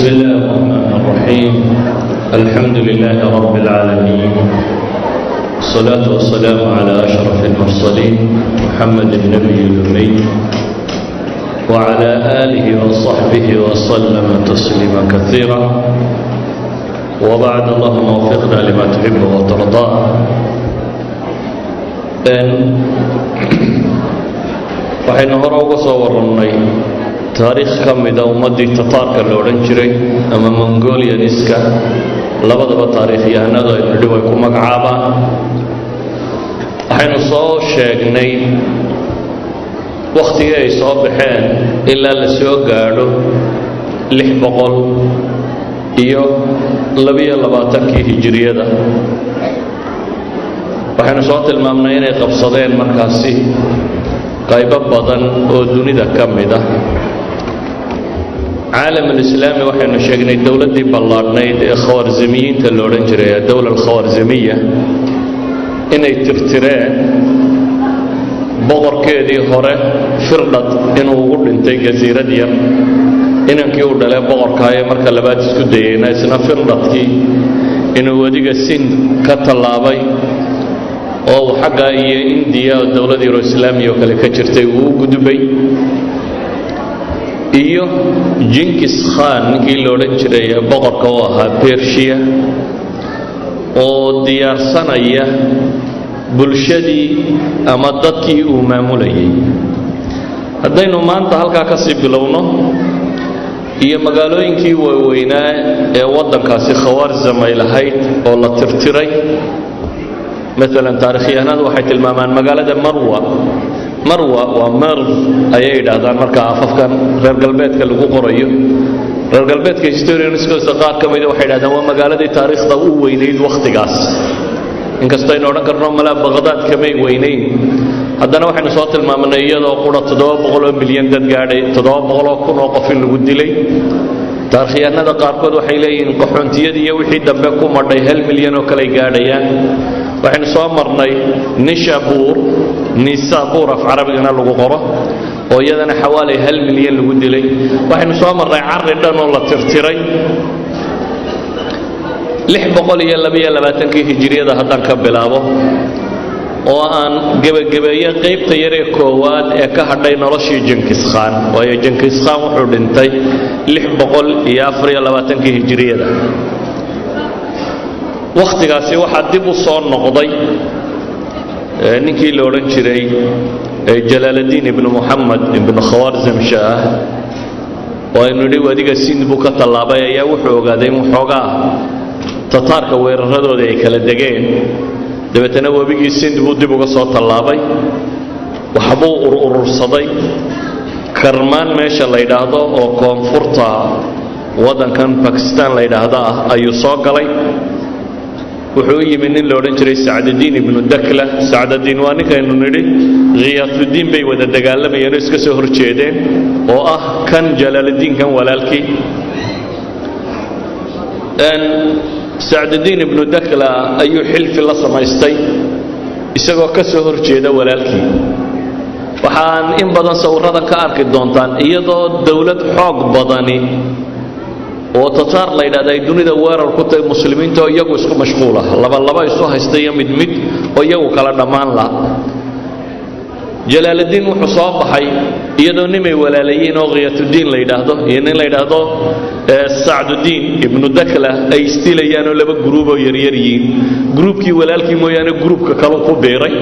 بسم الله الرحمن الرحيم. الحمد لله رب العالمين، والصلاة والسلام على أشرف المرسلين محمد النبي الأمي وعلى آله وصحبه وسلم تسليما كثيرا. وبعد، اللهم وفقنا لما تحب وترضاه. waxaynu hore uga soo warannay taariikh ka mida ummaddii tataarka la odhan jiray ama mongolianiska, labadaba taariikhyahanadu aynu nidhi way ku magacaabaan. waxaynu soo sheegnay wakhtigii ay soo baxeen ilaa la soo gaadho 622 hijiriyada. waxaynu soo tilmaamnay inay qabsadeen markaasi qaybo badan oo dunida ka mid ah. caalamulislaami waxaynu sheegnay dowladdii ballaadhnayd ee khawarzimiyiinta la odhan jiray, ee dowla alkhawarzimiya, inay tirtireen boqorkeedii hore firdhad inuu ugu dhintay jasiirad yar. inankii uu dhalee boqorkaayee marka labaad isku dayeyna isna firdhadkii inuu wadiga sind ka tallaabay oo uu xagga iyo indiya oo dowlad yaro islaamiya oo kale ka jirtay uu u gudbay. iyo jinkis khan ninkii la odhan jiray ee boqorka u ahaa bershiya, oo diyaarsanaya bulshadii ama dadkii uu maamulayay. haddaynu maanta halkaa ka sii bilowno, iyo magaalooyinkii waaweynaa ee waddankaasi khawaarzam ay lahayd oo la tirtiray. maalan taarikhyahanadu waxay tilmaamaan magaalada marwa waa merv ayay yidhaahdaan marka afafkan reer galbeedka lagu qorayo. reer galbeedka historianskooda qaar ka mida waxay yidhahdaan waa magaaladii taariikhda u weynayd wakhtigaas. inkastoo aynu odhan karno malaa baqdaad kamay weynayn, haddana waxaynu soo tilmaamnay iyadoo qura 700 milyan dad gaadhay, 700 kun oo qof in lagu dilay. taarikhyahanada qaarkood waxay leeyihiin qaxoontiyadii iyo wixii dambe ku madhay 1 milyan oo kale gaadhayaan. waxaynu soo marnay nisaabuur af carabigana lagu qoro, oo iyadana xawaali 1 milyan lagu dilay. waxaynu soo marnay carri dhan oo la tirtiray. 622 hijiriyada haddaan ka bilaabo, oo aan gebagabeeye qaybta yaree koowaad ee ka hadhay noloshii jinkis khan. waayo jinkis khan wuxuu dhintay 624 hijiriyada. wakhtigaasi waxaa dib u soo noqday ninkii la odhan jiray jalaaladiin ibnu muxamed ibnu khawaarzam shaah, oo aynu nidhi wadiga sind buu ka tallaabay. ayaa wuxuu ogaaday in waxoogaa tataarka weeraradooda ay kala degeen. dabeetana webigii sind buu dib uga soo tallaabay, waxbuu urursaday. karmaan meesha la yidhaahdo oo koonfurta waddankan bakistan la yidhaahdo ah ayuu soo galay. wuxuu u yimi nin la odhan jiray sacdadiin ibnu dakla. sacdadiin waa ninkaynu nidhi khiyaasudiin bay wada dagaalamayeen oo iska soo horjeedeen, oo ah kan jalaaladiinkan walaalkii. sacdadiin ibnu dakla ayuu xilfi la samaystay isagoo ka soo horjeeda walaalkii. waxaan in badan sawirradan ka arki doontaan iyadoo dowlad xoog badani oo tataar la yidhahda ay dunida weerar ku tahay muslimiinta oo iyagu isku mashquula, laba isu haysta iyo mid oo iyagu kala dhammaan laha. jalaaladiin wuxuu soo baxay iyadoo nimay walaalayiin oo khiyaasudiin la yidhaahdo iyo nin la yidhaahdo sacdudiin ibnu dakla ay istilayaan oo laba gruub oo yaryar yihiin. gruubkii walaalkii mooyaane gruubka kalu ku biiray,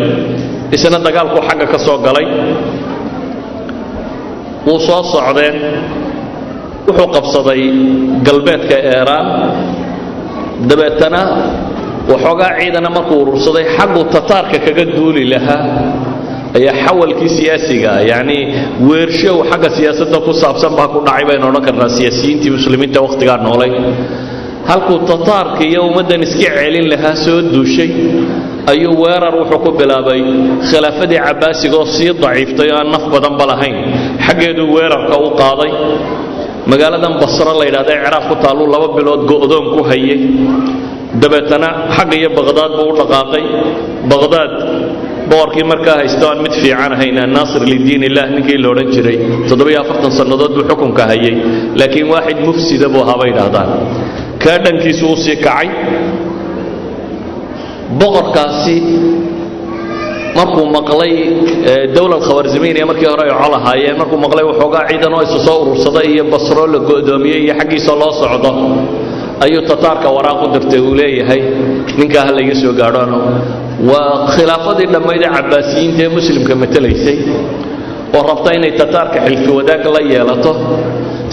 isna dagaalku xagga ka soo galay. wuu soo socdeen, wuxuu qabsaday galbeedka eeraan. dabeetana waxoogaa ciidana markuu urursaday xaggu tataarka kaga duuli lahaa ayaa xawalkii siyaasiga, yacni weershow xagga siyaasadda ku saabsan baa ku dhacay baynu odhan karnaa siyaasiyiintii muslimiinta wakhtigaa noolay. halkuu tataarka iyo ummaddan iska celin lahaa soo duushay ayuu weerar wuxuu ku bilaabay khilaafadii cabbaasiga oo sii daciiftay oo aan naf badanba lahayn. xaggeeduu weerarka u qaaday. magaaladan basro la yidhahda ee ciraaq ku taalluu 2 bilood go'doon ku hayay. dabeetana xagga iyo baqdaad buu u dhaqaaqay. baqdaad boqorkii markaa haysto aan mid fiican ahayn naasir lidiin illah ninkii la odhan jiray 47 sannadood buu xukunka hayay laakiin waaxid mufsida buu ahaa bay yidhaahdaan kaa dhankiisu u sii kacay boqorkaasi markuu maqlay dawlad khawarizmiiniya markii hore ay col ahaayeen markuu maqlay waxoogaa ciidan oo isu soo urursaday iyo basro la go'doomiyey iyo xaggiisa loo socdo ayuu tataarka waraaq u dirtay uu leeyahay ninkaa ha layga soo gaadhoano waa khilaafadii dhammayd ee cabbaasiyiinta ee muslimka matalaysay oo rabta inay tataarka xilfi wadaag la yeelato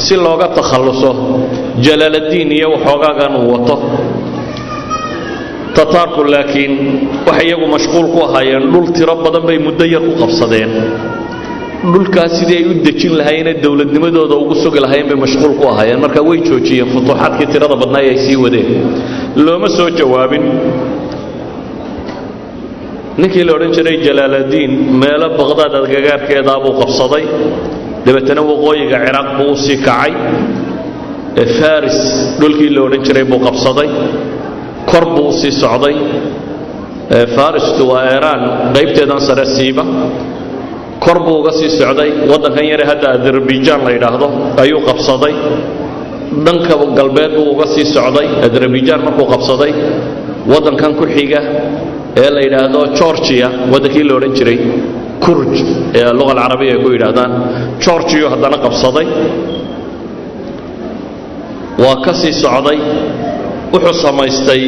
si looga takhalluso jalaaladiin iyo waxoogaagan uu wato tataarku laakiin waxay iyagu mashquul ku ahaayeen dhul tiro badan bay muddo yar ku qabsadeen dhulkaas sidii ay u dejin lahaayeen dawladnimadooda ugu sugi lahaayeen bay mashquul ku ahaayeen marka way joojiyeen futuuxaadkii tirada badnaa ay sii wadeen looma soo jawaabin ninkii la odhan jiray jalaaladiin meelo baqdaad agagaarkeedaa buu qabsaday dabeetana waqooyiga ciraaq buu u sii kacay faris dhulkii la odhan jiray buu qabsaday kor buu u sii socday faristu waa iiraan qaybteedan sare siiba kor buu uga sii socday waddankan yare hadda azerbaijan la yidhaahdo ayuu qabsaday dhanka galbeed buu uga sii socday azerbaijan markuu qabsaday waddankan ku xiga ee la yidhaahdo georgia waddankii la odhan jiray kurj ee luqa alcarabiya ay ku yidhaahdaan georgiyu haddana qabsaday waa ka sii socday wuxuu samaystay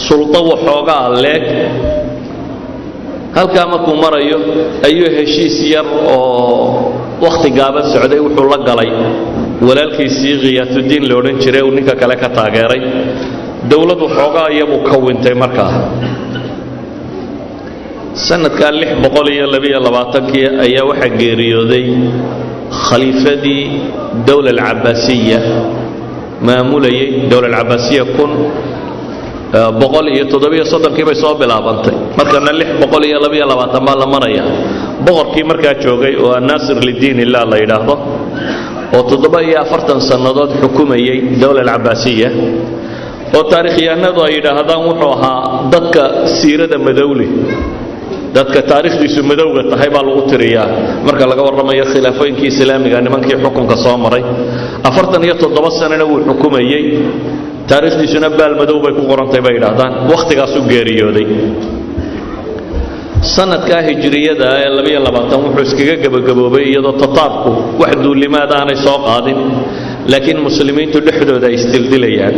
suldo waxoogaa leeg halkaa markuu marayo ayuu heshiis yar oo wakhti gaaban socday wuxuu la galay walaalkiisii khiyaasudiin la odhan jiray uu ninka kale ka taageeray dowlad waxoogaa iyabuu ka wintay markaa sanadkaa 622 ayaa waxaa geeriyooday khaliifadii dowla alcabaasiya maamulayay dowla alcabaasiya 137 bay soo bilaabantay markana 622 baa la maraya boqorkii markaa joogay oo naasir lidiin illah la yidhaahdo oo 47 sannadood xukumayay dowla alcabaasiya oo taariikhyahanadu ay yidhaahdaan wuxuu ahaa dadka siirada madowle dadka taariikhdiisu madowga tahay baa lagu tiriyaa marka laga warramayo khilaafooyinkii islaamiga nimankii xukunka soo maray 47 sanana wuu xukumayay taariikhdiisuna baal madow bay ku qorantay bay yidhaahdaan wakhtigaas u geeriyooday sanadka hijriyada ee 22 wuxuu iskaga gabagaboobay iyadoo tataarku wax duulimaad aanay soo qaadin laakiin muslimiintu dhexdooda ay isdildilayaan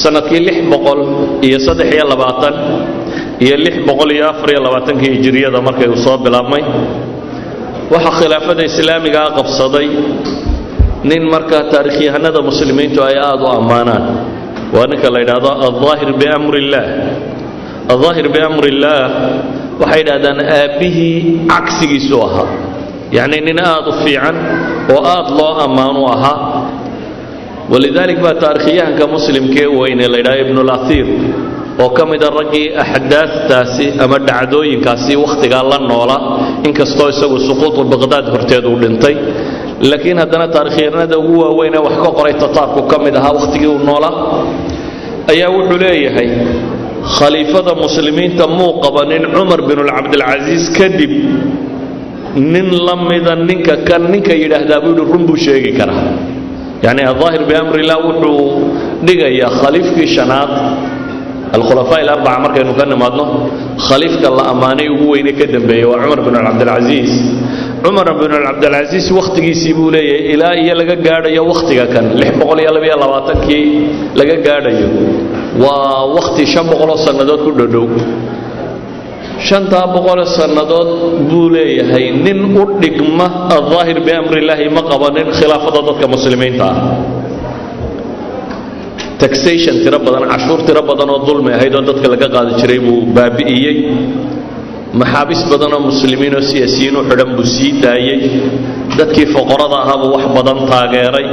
sanadkii 623 iyo 624 hijriyada markay uu soo bilaabmay waxa khilaafada islaamiga qabsaday nin marka taariikhyahanada muslimiintu ay aad u amaanaan waa ninka la yiraahdo al-Zahir bi amrillah al-Zahir bi amrillah waxay yiraahdaan aabihi cagsigiisu ahaa yani nin aad u fiican oo aad loo amaano ahaa ولذلك بقى تاريخيان كمسلم كي وين ليلى ابن الأثير وكم إذا رجي أحداث تاسي أما دعدوين كاسي وقت قال الله نولا إن كستوي سووا سقوط بغداد هرتاد ولنتي لكن هذا تاريخيان هذا هو وين وحكوا قريت تطارق وكم إذا وقت قال نولا أيها حليه هي خليفة المسلمين تمو قبل عمر بن العبد العزيز كذب نن لم إذا ننك كان ننك يرهد أبو الرمبو شيء كره يعني الظاهر بأمر الله وحو دقيا خليف في شناط الخلفاء الأربعة مركز إنه كان مادنه خليفة الله أماني وهو ينكدم به وعمر بن عبد العزيز عمر بن عبد العزيز وقت يسيبوا لي إلى يلقى قاعد يا وقت كان لحب قول يلا بيا لواتك لقى قاعد يو ووقت شاب قول سندات كله دو شنتا بقول السندات بولي هي نن أدقمة الظاهر بأمر الله ما قبل خلافة ضد المسلمين تا taxation tira badan cashuur tira badan oo dulmi ahayd oo dadka laga qaadi jiray buu baabi'iyay maxaabis badan oo muslimiin oo siyaasiyiin u xidhan buu sii daayay dadkii fuqarada ahaa buu wax badan taageeray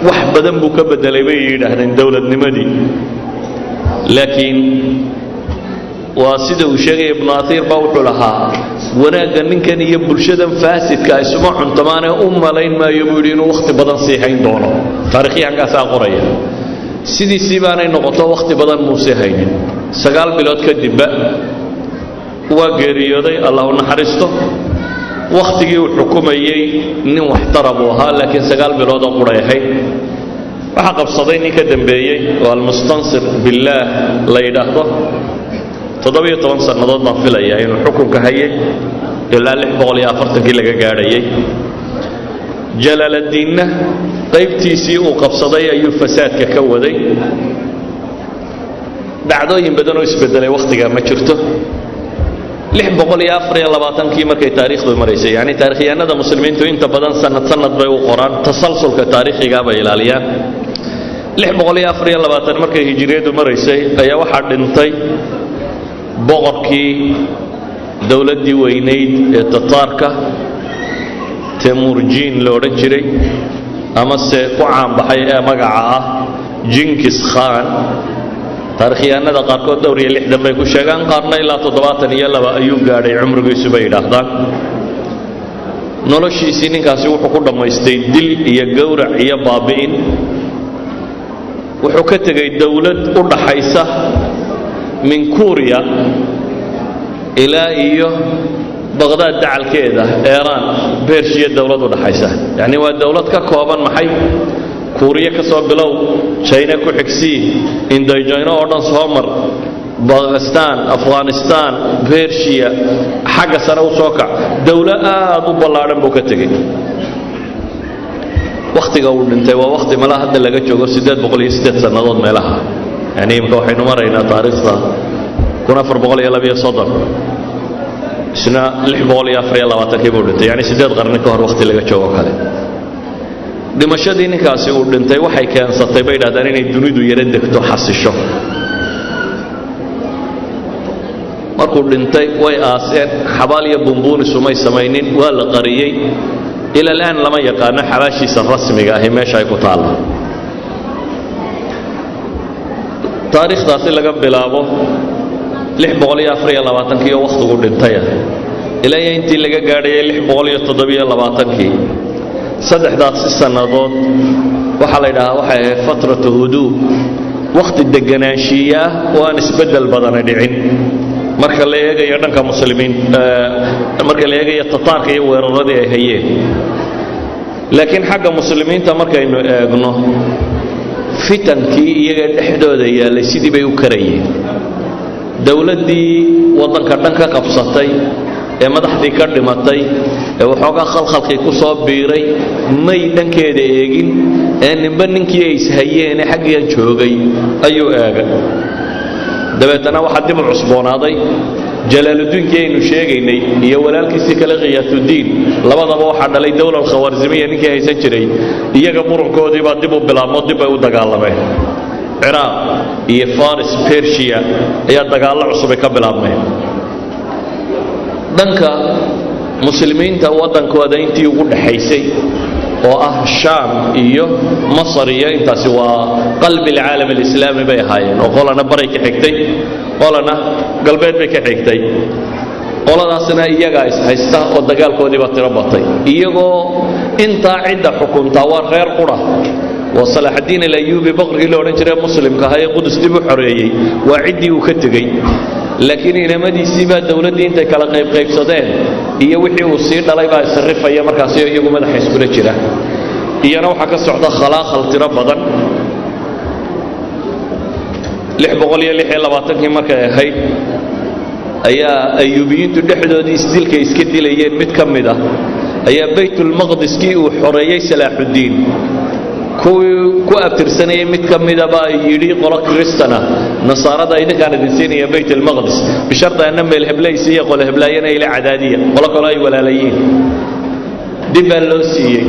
wax badan buu ka bedelay bay yidhaahdeen dowladnimadii laakiin waa sida uu sheegay ibn Athir baa wuxuu lahaa wanaagga ninkan iyo bulshadan faasidka ay suma cuntamaan u malayn maayo buu yidhi inuu waqti badan sii hayn doono taariikhyahankaas qoraya sidiisii baanay noqoto waqti badan muuse haynin 9 bilood kadib وقريضي الله نحرسته وقتي وحكومي إنه محترم وها لكن سقال بلوضة قريحي وحقب صديني كدنبيي والمستنصر بالله لا يدهضه تضبيه طبعا سنضضنا في الأيام الحكم كهيي إلا اللي بغلي أفرتك لك قاريي جلال الدين قيبتي سيء وقبصدي أي فساد ككودي بعدين بدنوا يسبدل وقتها ما شرته لح بقول يا أفري الله باطن كي مركي تاريخ بالمريسي يعني تاريخي أنا ده مسلمين تو أنت بدن سنة بيو قرآن تسلسل كتاريخ جابه إلى عليا لح بقول يا أفري الله باطن مركي هجرية بالمريسي أي واحد انتي بقركي دولة دي وينيد تطاركة تمورجين لورنجري أما سقعان بحي مقعة جنكيز خان تاريخي أنا ده قاركود دوري اللي حدا بيكون شجعان قارنا إلا تضباطني يلا بأيوب قاري عمره يسوي ده نولش سنين كاسيو حقول ما يستيدل يجورع يبابين وحكت جاي دولة أرد حيسة من كوريا إلى إيوه بغداد دعل كده إيران بيرشيا الدولة أرد حيسة يعني والدولة ككوابا محي كوريا كسب بلو شينا كحكسي إنديجينا أردن سومر باغستان أفغانستان بيرشيا حاجة سنة وسوكا دولة أبو بلارن بوكتجي وقت قول أنت ووقت ملا هذا اللي جت جوجو سداد بقولي سداد سنة ضد ملاها يعني يمكن حين مرينا تاريخها كنا في بقولي يلا بيا صدر سنا اللي بقولي أفريقيا الله واتكيبود يعني سداد قرن كهر وقت اللي جت جوجو كله دمشق ديني كاسي ودنتي وحي كان سطيبي دادانين الدنيا دو يردك تو حسشو markuu dhintay way aaseen xabaaliya bumbuuni sumay sameeyeen waa la qariyay ila laan lama yaqaan xabaashiisa rasmiga ah meesha ay ku taal taariikhdaasi laga bilaabo 624 kii waqtigu dhintay ilaa intii laga gaadhay 627 kii saddexdaas sanadood waxa la yiraahdaa waxay fatratu hudu waqti deganaanshiya oo aan isbedel badan dhicin marka la eegayo dhanka muslimiin marka la eegayo tataarka iyo weeraradii ay hayeen laakiin xagga muslimiinta markaynu eegno fitankii iyaga dhexdooda yaalay sidii bay u karayeen dawladdii wadanka dhanka qabsatay ee madaxdii ka dhimatay ee waxoogaa khalkhalkii ku soo biiray may dhankeeda eegin ee ninba ninkii ay ishayeen xaggiyan joogay ayuu eegay dabeetana waxa dib u cusboonaaday jalaaluddin aynu sheegaynay iyo walaalkiisii kale qiyaasuddin labadaba waxa dhalay dawlad khawarizmiya ninkii haysan jiray iyaga murankoodii baa dib u bilaabmo dib ay u dagaalameen ciraaq iyo faris persia ayaa dagaalo cusub ka bilaabmeen dhanka muslimiinta wadankooda intii ugu dhaxaysay oo ah shaam iyo masar iyo intaasi waa qalbi العالم الإسلامي bay ahaayeen oo qolana baray ka xigtay qolana galbeed bay ka xigtay qoladaasna iyaga is haysta oo dagaalkoodii ba tiro batay iyagoo inta cidda xukunta waa reer qura وصلاح الدين الأيوبي بقري لو رجل مسلم كهاي قدس دب حرية وعدي وكتجي لكن إن ما دي سيبا دولة دي أنت كلا قيب صدين هي وحي وصير لا يبقى يصرف أي مركز يقوم هذا حسب الشراء هي نوع حق الصعدة خلاق التراب بدن لحب غليا اللي حيل باطنه مركز هاي أيا أيوبيين تدحدوا دي ستيل كيس كدي ليين متكمدة أيا بيت المقدس كي وحرية صلاح الدين ku abtirsanay mid kamida ba yiri qolo kristana nasaarada ay kan dinsiinaya bayt al-maqdis bisharta anna meel heblaysiya qolo heblayana ila cadaadiya qolo kale ay walaalayeen dib loo siiyay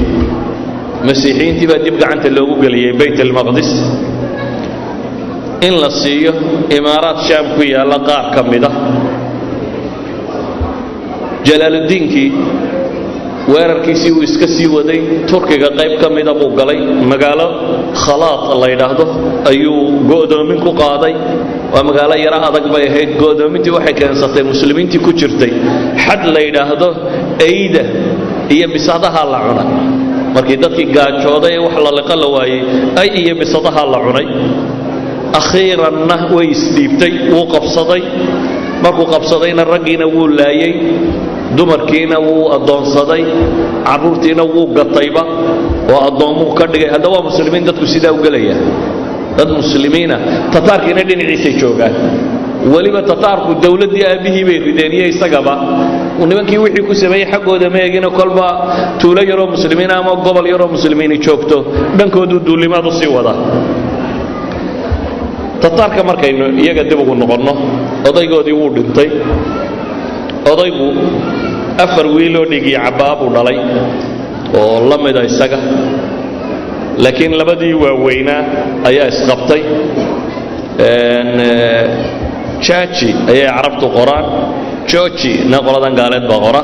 masiixiintii ba dib gacanta loogu galiyay bayt al-maqdis in la siiyo imaaraat shaam ku yaala qaar kamida jalaaluddinki weerarkiisii uu iska sii waday turkiga qayb ka mid ah buu galay magaalo khalaat la yiraahdo ayuu go'doomin ku qaaday waa magaalo yara adag bay ahayd go'doomintii waxay keensatay muslimiintii ku jirtay xad la yiraahdo ayda iyo bisadaha la cunay markii dadkii gaajooday wax la liqa la waayay ay iyo bisadaha la cunay akhiiranna way isdiibtay uu qabsaday markuu qabsadayna raggiina wuu laayay dumarkiina wuu adoonsaday carruurtiina wuu gatayba oo adoomuu ka dhigay hadda waa muslimiin dadku sidaa u galaya dad muslimiina tataarkiina dhinaciisay joogaan waliba tataarku dawladdii aabihii bay rideen iyo isagaba nimankii wixii ku sameeyey xaggooda ma eegina kolba tuulo yaroo muslimiin ama gobol yaroo muslimiini joogto dhankoodu duulimaad u sii wada tataarka markaynu iyaga dib ugu noqonno odaygoodii wuu dhintay odaygu 4 wiiloo dhigi cabaabuu dhalay oo la mida isaga laakiin labadii waaweynaa ayaa isqabtay jaaji ayay carabtu qoraan jooji na qoladan gaaleed baa qora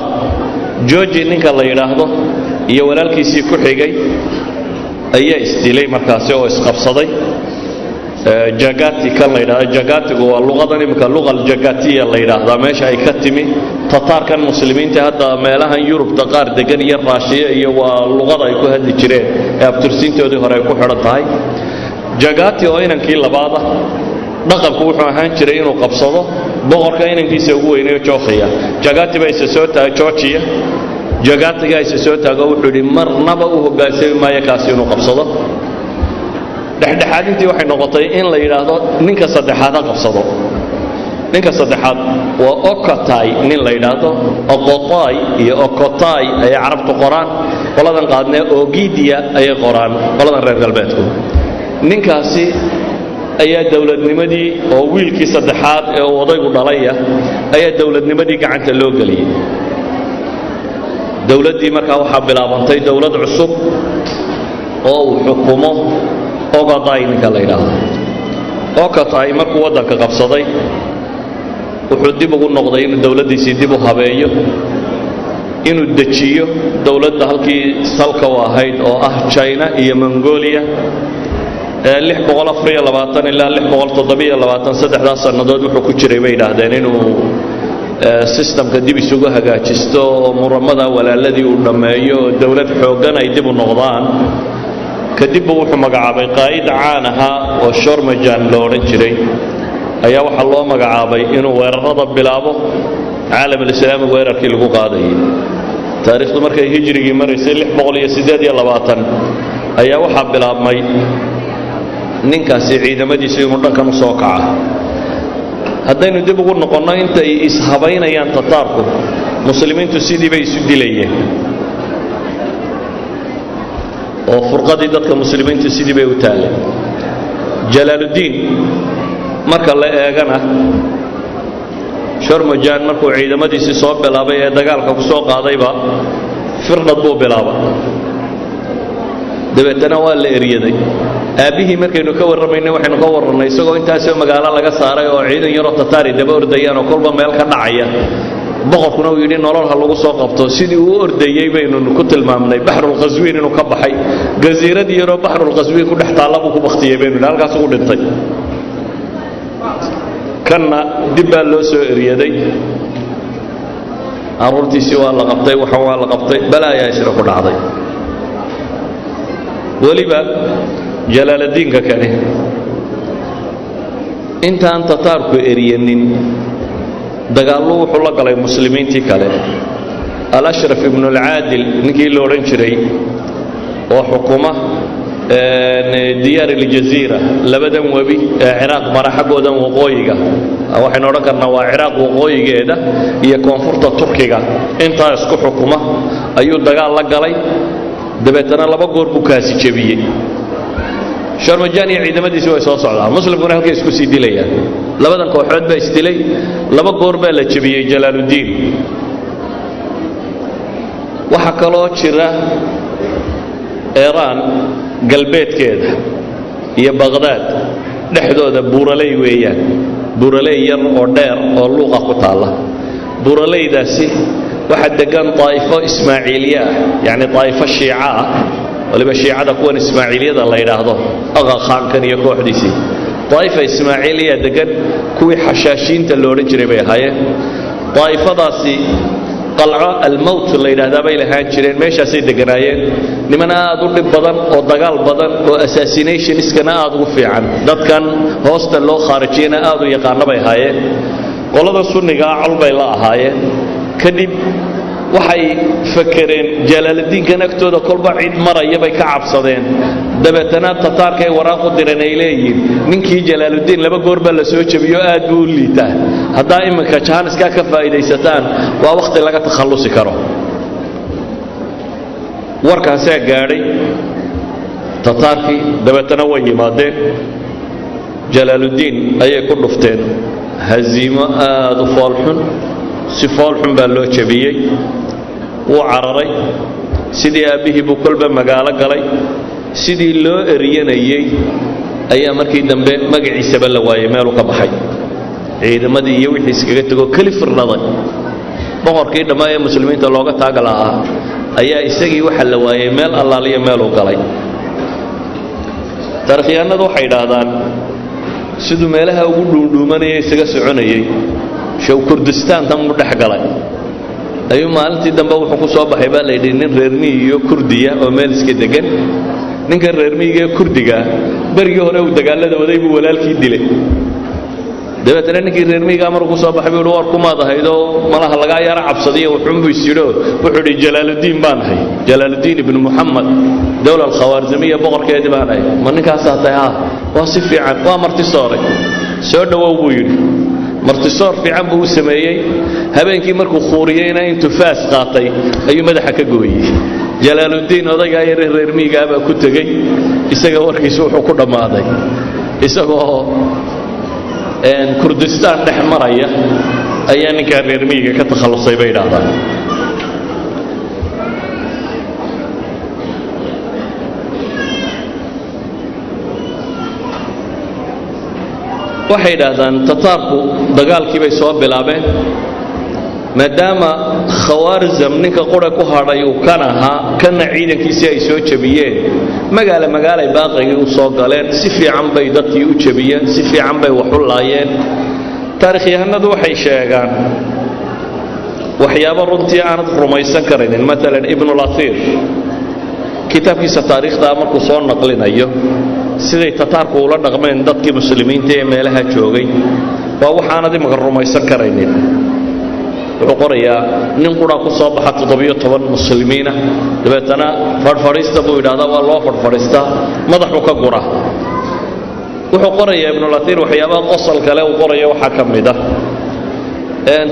jooji ninka la yidhaahdo iyo walaalkiisii ku xigay ayaa isdilay markaasi oo isqabsaday jagati kan la yidhaahdo jagatigu waa luqadan imika luqal jagatiya la yidhaahdaa meesha ay ka timi tataarkan muslimiinta hadda meelahan yurubta qaar degan iyo raashiya iyo waa luqada ay ku hadli jireen ee abtirsiintoodii hore ay ku xidhan tahay jagati oo inankii labaada dhaqanku wuxuu ahaan jiray inuu qabsado boqorka inankiisa ugu weynayo jookhaya jagati baa isa soo taagay joojiya jagatiga isa soo taago wuxuu yidhi marnaba u hoggaansami maayo kaasi inuu qabsado dhexdhexaadintii waxay noqotay in la yidhaahdo ninka saddexaad ha qabsado ninka saddexaad waa okotay nin la yidhaahdo oqotay iyo okotay ayay carabtu qoraan qoladan qaadnee ogidia ayay qoraan qoladan reer galbeedku ninkaasi ayaa dawladnimadii oo wiilkii saddexaad ee uu odaygu dhalaya ayaa dawladnimadii gacanta loo geliyey dawladdii markaa waxaa bilaabantay dawlad cusub oo uu xukumo ogaday ninka la yidhaahdo okotay markuu waddanka qabsaday wuxuu dib ugu noqday inuu dawladdiisii dib u habeeyo inuu dejiyo dawladda halkii salka u ahayd oo ah China iyo Mongolia 624 ilaa 627 saddexdaas sannadood wuxuu ku jiray bay yidhaahdeen inuu systemka dib isugu hagaajisto oo muramada walaaladii uu dhammeeyo dawlad xooggan ay dib u noqdaan kadib wuxuu magacaabay qaa'id caan ahaa oo Shormajan loo odhan jiray ayaa waxaa loo magacaabay inuu weerarada bilaabo caalam alislaami weerarkii lagu qaadayay taariikhdu markay hijrigii maraysay 628 ayaa waxaa bilaabmay ninkaasi ciidamadiisa inuu dhankan u soo kaca haddaynu dib ugu noqonno intay ishabaynayaan tataarku muslimiintu sidii bay isu dilayeen oo furqadii dadka muslimiintu sidii bay u taaleen jalaaludiin marka la eegana Shormajan markuu ciidamadiisii soo bilaabay ee dagaalka ku soo qaadayba firdad buu bilaabay dabeetana waa la eriyaday aabihii markaynu ka warramaynay waxaynu ka warrannay isagoo intaasoo magaalo laga saaray oo ciidan yaroo tataari daba ordayaan oo kolba meel ka dhacaya boqorkuna uu yidhi nolol ha lagu soo qabto sidii uu ordayey baynu ku tilmaamnay baxrul qaswiin inuu ka baxay jasiiradii yaroo baxrul qaswiin ku dhex taalla buu ku baktiyey baynu halkaas ugu dhintay kanna dib baa loo soo eriyaday carruurtiisii waa la qabtay waxan waa la qabtay balaayaa isna ku dhacday weliba jalaaladiinka kane intaan tataarku eriyanin dagaallu wuxuu la galay muslimiintii kale al-Ashraf ibn al-Aadil ninkii la odhan jiray oo xukuma diyaar al-Jazeera labadan wabi ee Ciraaq mara xaggoodan waqooyiga waxaynu odhan karnaa waa Ciraaq waqooyigeeda iyo koonfurta Turkiga intaa isku xukuma ayuu dagaal la galay dabeetana 2 goor buu kaasi jabiyey Shormajan iyo ciidamadiisii way soo socdaan muslimkuna halkay isku sii dilayaan labadan kooxood baa isdilay 2 goor baa la jabiyey Jalaaludiin waxa kaloo jira Iran galbeedkeeda iyo Baghdad dhexdooda buuraley weeyaan buuraley yar oo dheer oo luuqa ku taala buuralaydaasi waxa degan taa'ifo Ismaaciiliya yani taa'ifo Shiica waliba shiicada kuwan Ismaaciiliyada la yiraahdo Aga Khankan iyo kooxdiisii طائفة إسماعيلية دقن كوي حشاشين تلوري جريبي هاي طائفة داسي قلعة الموت اللي هذا بيله هانشرين ماشى سيد دقنايين لمن أدور بدن أو دجال بدن أو أساسينيشن إسكنا أدور في عن ده كان هوست اللو خارجين أدور يقارن بيه هاي qolada sunniga col bay la ahaayeen kadib waxay fakareen jalaaludiinkan agtooda kolba cid maraya bay ka cabsadeen dabeetana tataarkay waraaq u direen ay leeyihiin ninkii jalaaludiin laba goor baa la soo jabiyo aad buu u liitaa haddaa iminka jaaniska ka faa'iidaysataan waa waqti laga takhallusi karo warkaasaa gaadhay tataarkii dabeetana way yimaadeen jalaaludiin ayay ku dhufteen haziimo aad u foolxun si foolxun baa loo jabiyey wuu cararay sidii aabbihii buu kolba magaalo galay sidii loo eriyanayey ayaa markii dambe magaciisaba la waayey meeluu ka baxay ciidamadii iyo wixii iskaga tegoo keli firnaday boqorkii dhammaa ee muslimiinta looga taaga lahaa ayaa isagii waxa la waayey meel allaaliyo meeluu galay taarikhyahanadu waxay yidhaahdaan siduu meelaha ugu dhuundhuumanaya isaga soconayey show kurdistaantan u dhex galay ayuu maalintii dambe wuxuu ku soo baxay baa layidhi nin reermiyi iyo kurdiya oo meel iska degan ninkan reermiyiga ee kurdiga berigii hore uu dagaalada waday buu walaalkii dilay dabeetana ninkii reermiyigaa maruu ku soo baxay buu war kumaad ahaydoo malaha lagaa yaro cabsadiyo wuxuunbuu isyidho wuxuu idhi jalaaludiin baan ahay jalaaludiin ibnu muxamed dowla alkhawaarzimiya boqorkeedii baan ahay ma ninkaasaa tahay ah waa si fiican waa martisooray soo dhowow buu yidhi martisoor fiican buu u sameeyey habeenkii markuu khuuriyeyna intuu faas qaatay ayuu madaxa ka gooyey jalaaludiin odaygaa yare reermiyigaa baa ku tegey isaga warkiisu wuxuu ku dhammaaday isagoo kurdistaan dhex maraya ayaa ninkaa reermiyiga ka takhallusay bay idhaahdaan waxay idhaahdaan tataarku dagaalkii bay soo bilaabeen maadaama khawaarzam ninka qura ku hadhay uu kan ahaa kana ciidankiisii ay soo jabiyeen magaalay baaqigii u soo galeen si fiican bay dadkii u jabiyeen si fiican bay wax u laayeen taarikhyahanadu waxay sheegaan waxyaabo runtii aanad rumaysan karaynin maalan ibnulatiir kitaabkiisa taariikhda markuu soo naqlinayo siday tataarku ula dhaqmeen dadkii muslimiinta ee meelaha joogay waa waxaanad imaka rumaysan karaynin wuxuu qorayaa nin qura ku soo baxa 17 muslimiina dabeetana fadhfadhiista buu yidhaahdaa waa loo fadhfadhiistaa madaxu ka gura wuxuu qorayaa ibnulatiir waxyaabaha qosol kale uu qoraya waxaa ka mid ah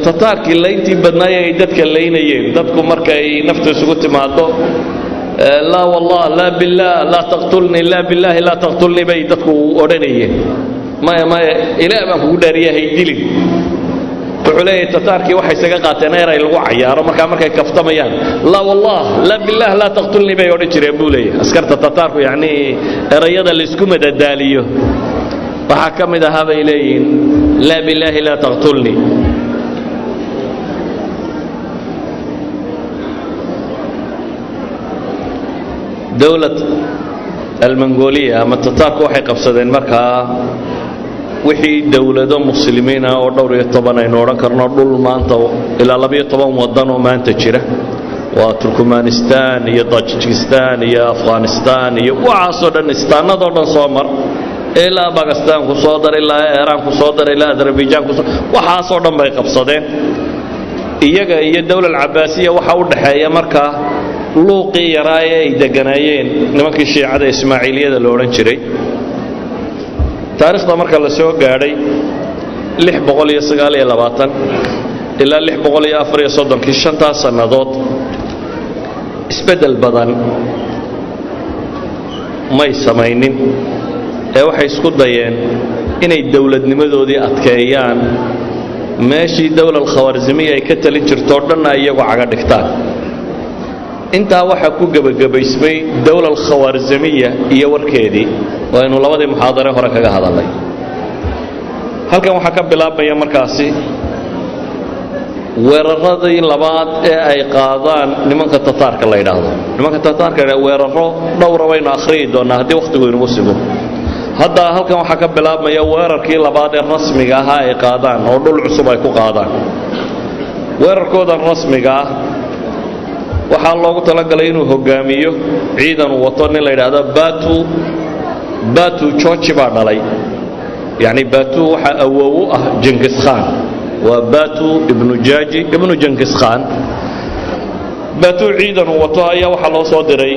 tataarkii layntii badnaaya ay dadka laynayeen dadku markay naftu isugu timaado laa wallah laa billaah laa taqtulnii laa billaahi laa taqtulnii bay dadku odhanayeen maya ilaah baan kugu dhaariya haydilin wuxuu leeyahay tataarkii waxay isaga qaateen eray lagu cayaaro markay kaftamayaan laa wallah laa billaah laa taqtulnii bay odhan jireen buu leeyahay askarta tataarku yacnii erayada laysku madadaaliyo waxaa ka mid ahaa bay leeyihiin laa billaahi laa taqtulnii dowlad almongoliya ama tataarku waxay qabsadeen markaa wixii dowlado muslimiin ah oo dhowr iyo toban aynu odhan karno dhul maanta ilaa 12 waddan oo maanta jira waa turkmanistan iyo tajikistan iyo afghanistan iyo waxaasoo dhan istaanadoo dhan soo mar ilaa bakistan ku soo dar ilaa iiraan ku soo dar ilaa azerbaijan ku soo waxaasoo dhan bay qabsadeen iyaga iyo dowlad alcabaasiya waxa u dhaxeeya markaa luuqii yaraaye ay deganaayeen nimankii shiicada ismaaciiliyada la odhan jiray taariikhda marka la soo gaadhay 629 ilaa 634 shantaas sannadood isbeddel badan may samaynin ee waxay isku dayeen inay dowladnimadoodii adkeeyaan meeshii dowla alkhawaarzimiya ay ka talin jirtoo dhanna iyagu caga dhigtaan intaa waxaa ku gebagabaysmay dowla alkhawaarzimiya iyo warkeedii oo aynu labadii muxaadare hore kaga hadalnay halkan waxaa ka bilaabmaya markaasi weeraradii labaad ee ay qaadaan nimanka tataarka la yidhaahdo nimanka tataarka weeraro dhowra baynu akhriyi doonnaa haddii wakhtigu inugu sigo hadda halkan waxaa ka bilaabmaya weerarkii labaad ee rasmiga ahaa ay qaadaan oo dhul cusub ay ku qaadaan weerarkoodan rasmiga ah waxaa loogu talagalay inuu hogaamiyo ciidan uu wato nin la yidhaahdo batu georgi baa dhalay yacni batu waxaa awoow u ah jengis khan وباتو ابن جاجي ابن جنكيز خان. باتو عيدا وطايا وحلو صدري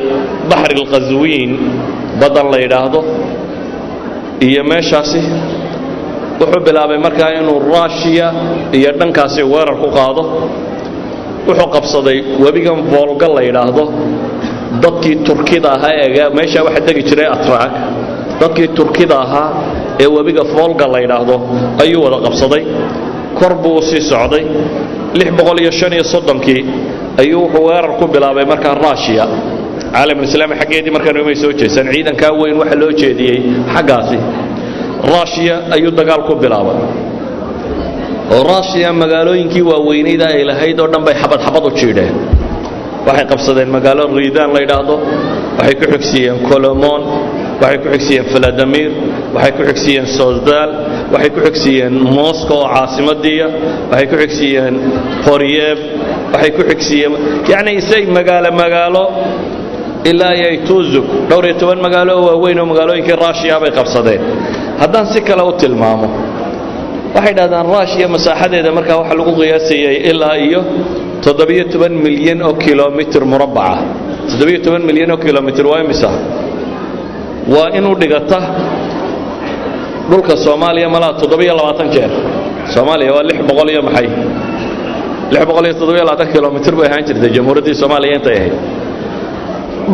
بحر القزوين بدل لا يراهدو iyo meeshaasi wuxuu bilaabay markaa inuu Russia iyo dhankaasi weerar ku qaado. wuxuu qabsaday webigan Volga la yiraahdo. dadkii Turkida ahaa ee meesha waxa degi jiray Atrak, dadkii Turkida ahaa ee webiga Volga la yiraahdo ayuu wada qabsaday. kor buu sii socday 635kii ayuu wuxuu weerar ku bilaabay markaa Russia. caalamul islaami xageedii markaa inuu soo jeesan ciidanka weyn waxa loo jeediyay xagaasi. Russia ayuu dagaal ku bilaabay. oo Russia magaalooyinkii waaweynayda ay lahayd oo dhan bay xabad u jiideen. waxay qabsadeen magaalo Riidan la yiraahdo, waxay ku xigsiiyeen Kolomon, waxay ku xigsiiyeen Vladimir, waxay ku xigsiiyeen Sozdal, waxay ku xigsiiyeen Moscow caasimaddiya, waxay ku xigsiiyeen Koryev, waxay ku xigsiiyeen yani isay magaalo ilaa ay Tuzuk dhowr iyo 10 magaalo waaweyn oo magaalooyinka Russia bay qabsadeen. haddaan si kale u tilmaamo waxay dhahdaan Russia masaaxadeeda markaa waxa lagu qiyaasayay ilaa iyo 17 milyan oo kiiloomitir murabbaca. 17 milyan oo kiiloomitir waa imisa? waa inuu dhigata dhulka Soomaaliya malaa 27 jeer. Soomaaliya waa 600 iyo maxay 627 kiiloomitir bay ahaan jirtay jamhuuriyadda Soomaaliya intay ahayd.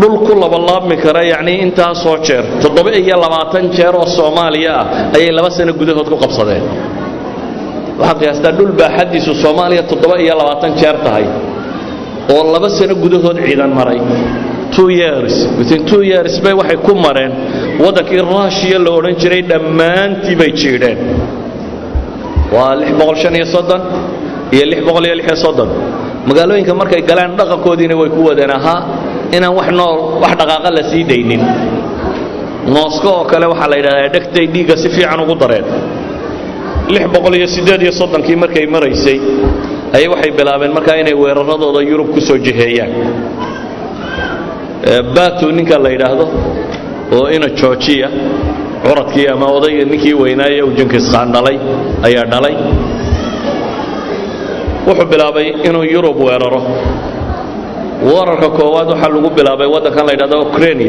dhulku laabmi kara yani intaas soo jeer 27 jeer oo Soomaaliya ah ayay 2 sano gudahood ku qabsadeen. waxa qiyaastaa dhul baaxadiisu Soomaaliya 27 jeer tahay oo 2 sano gudahood ciidan maray. 2 years within 2 years bay waxay ku mareen wadankii Russia la oran jiray dhammaantii bay jiideen. waa 635 iyo 636 magaalooyinka markay galaan dhaqankoodiina way ku wadeen ahaa inaan wax dhaqaaqa la sii deynin. Moscow oo kale waxa la yiraahdaa dhagtay dhiiga si fiican ugu dareen. 638kii markay maraysay ay waxay bilaabeen markaa inay weeraradooda Yurub ku soo jiheeyaan. Batu ninka la yiraahdo oo ina Georgia curadkii ama odayga ninkii weynaaye uu Genghis Khan dhalay ayaa dhalay. wuxuu bilaabay inuu Yurub weeraro. weerarka koowaad waxa lagu bilaabay wadankan la yiraahdo Ukraine.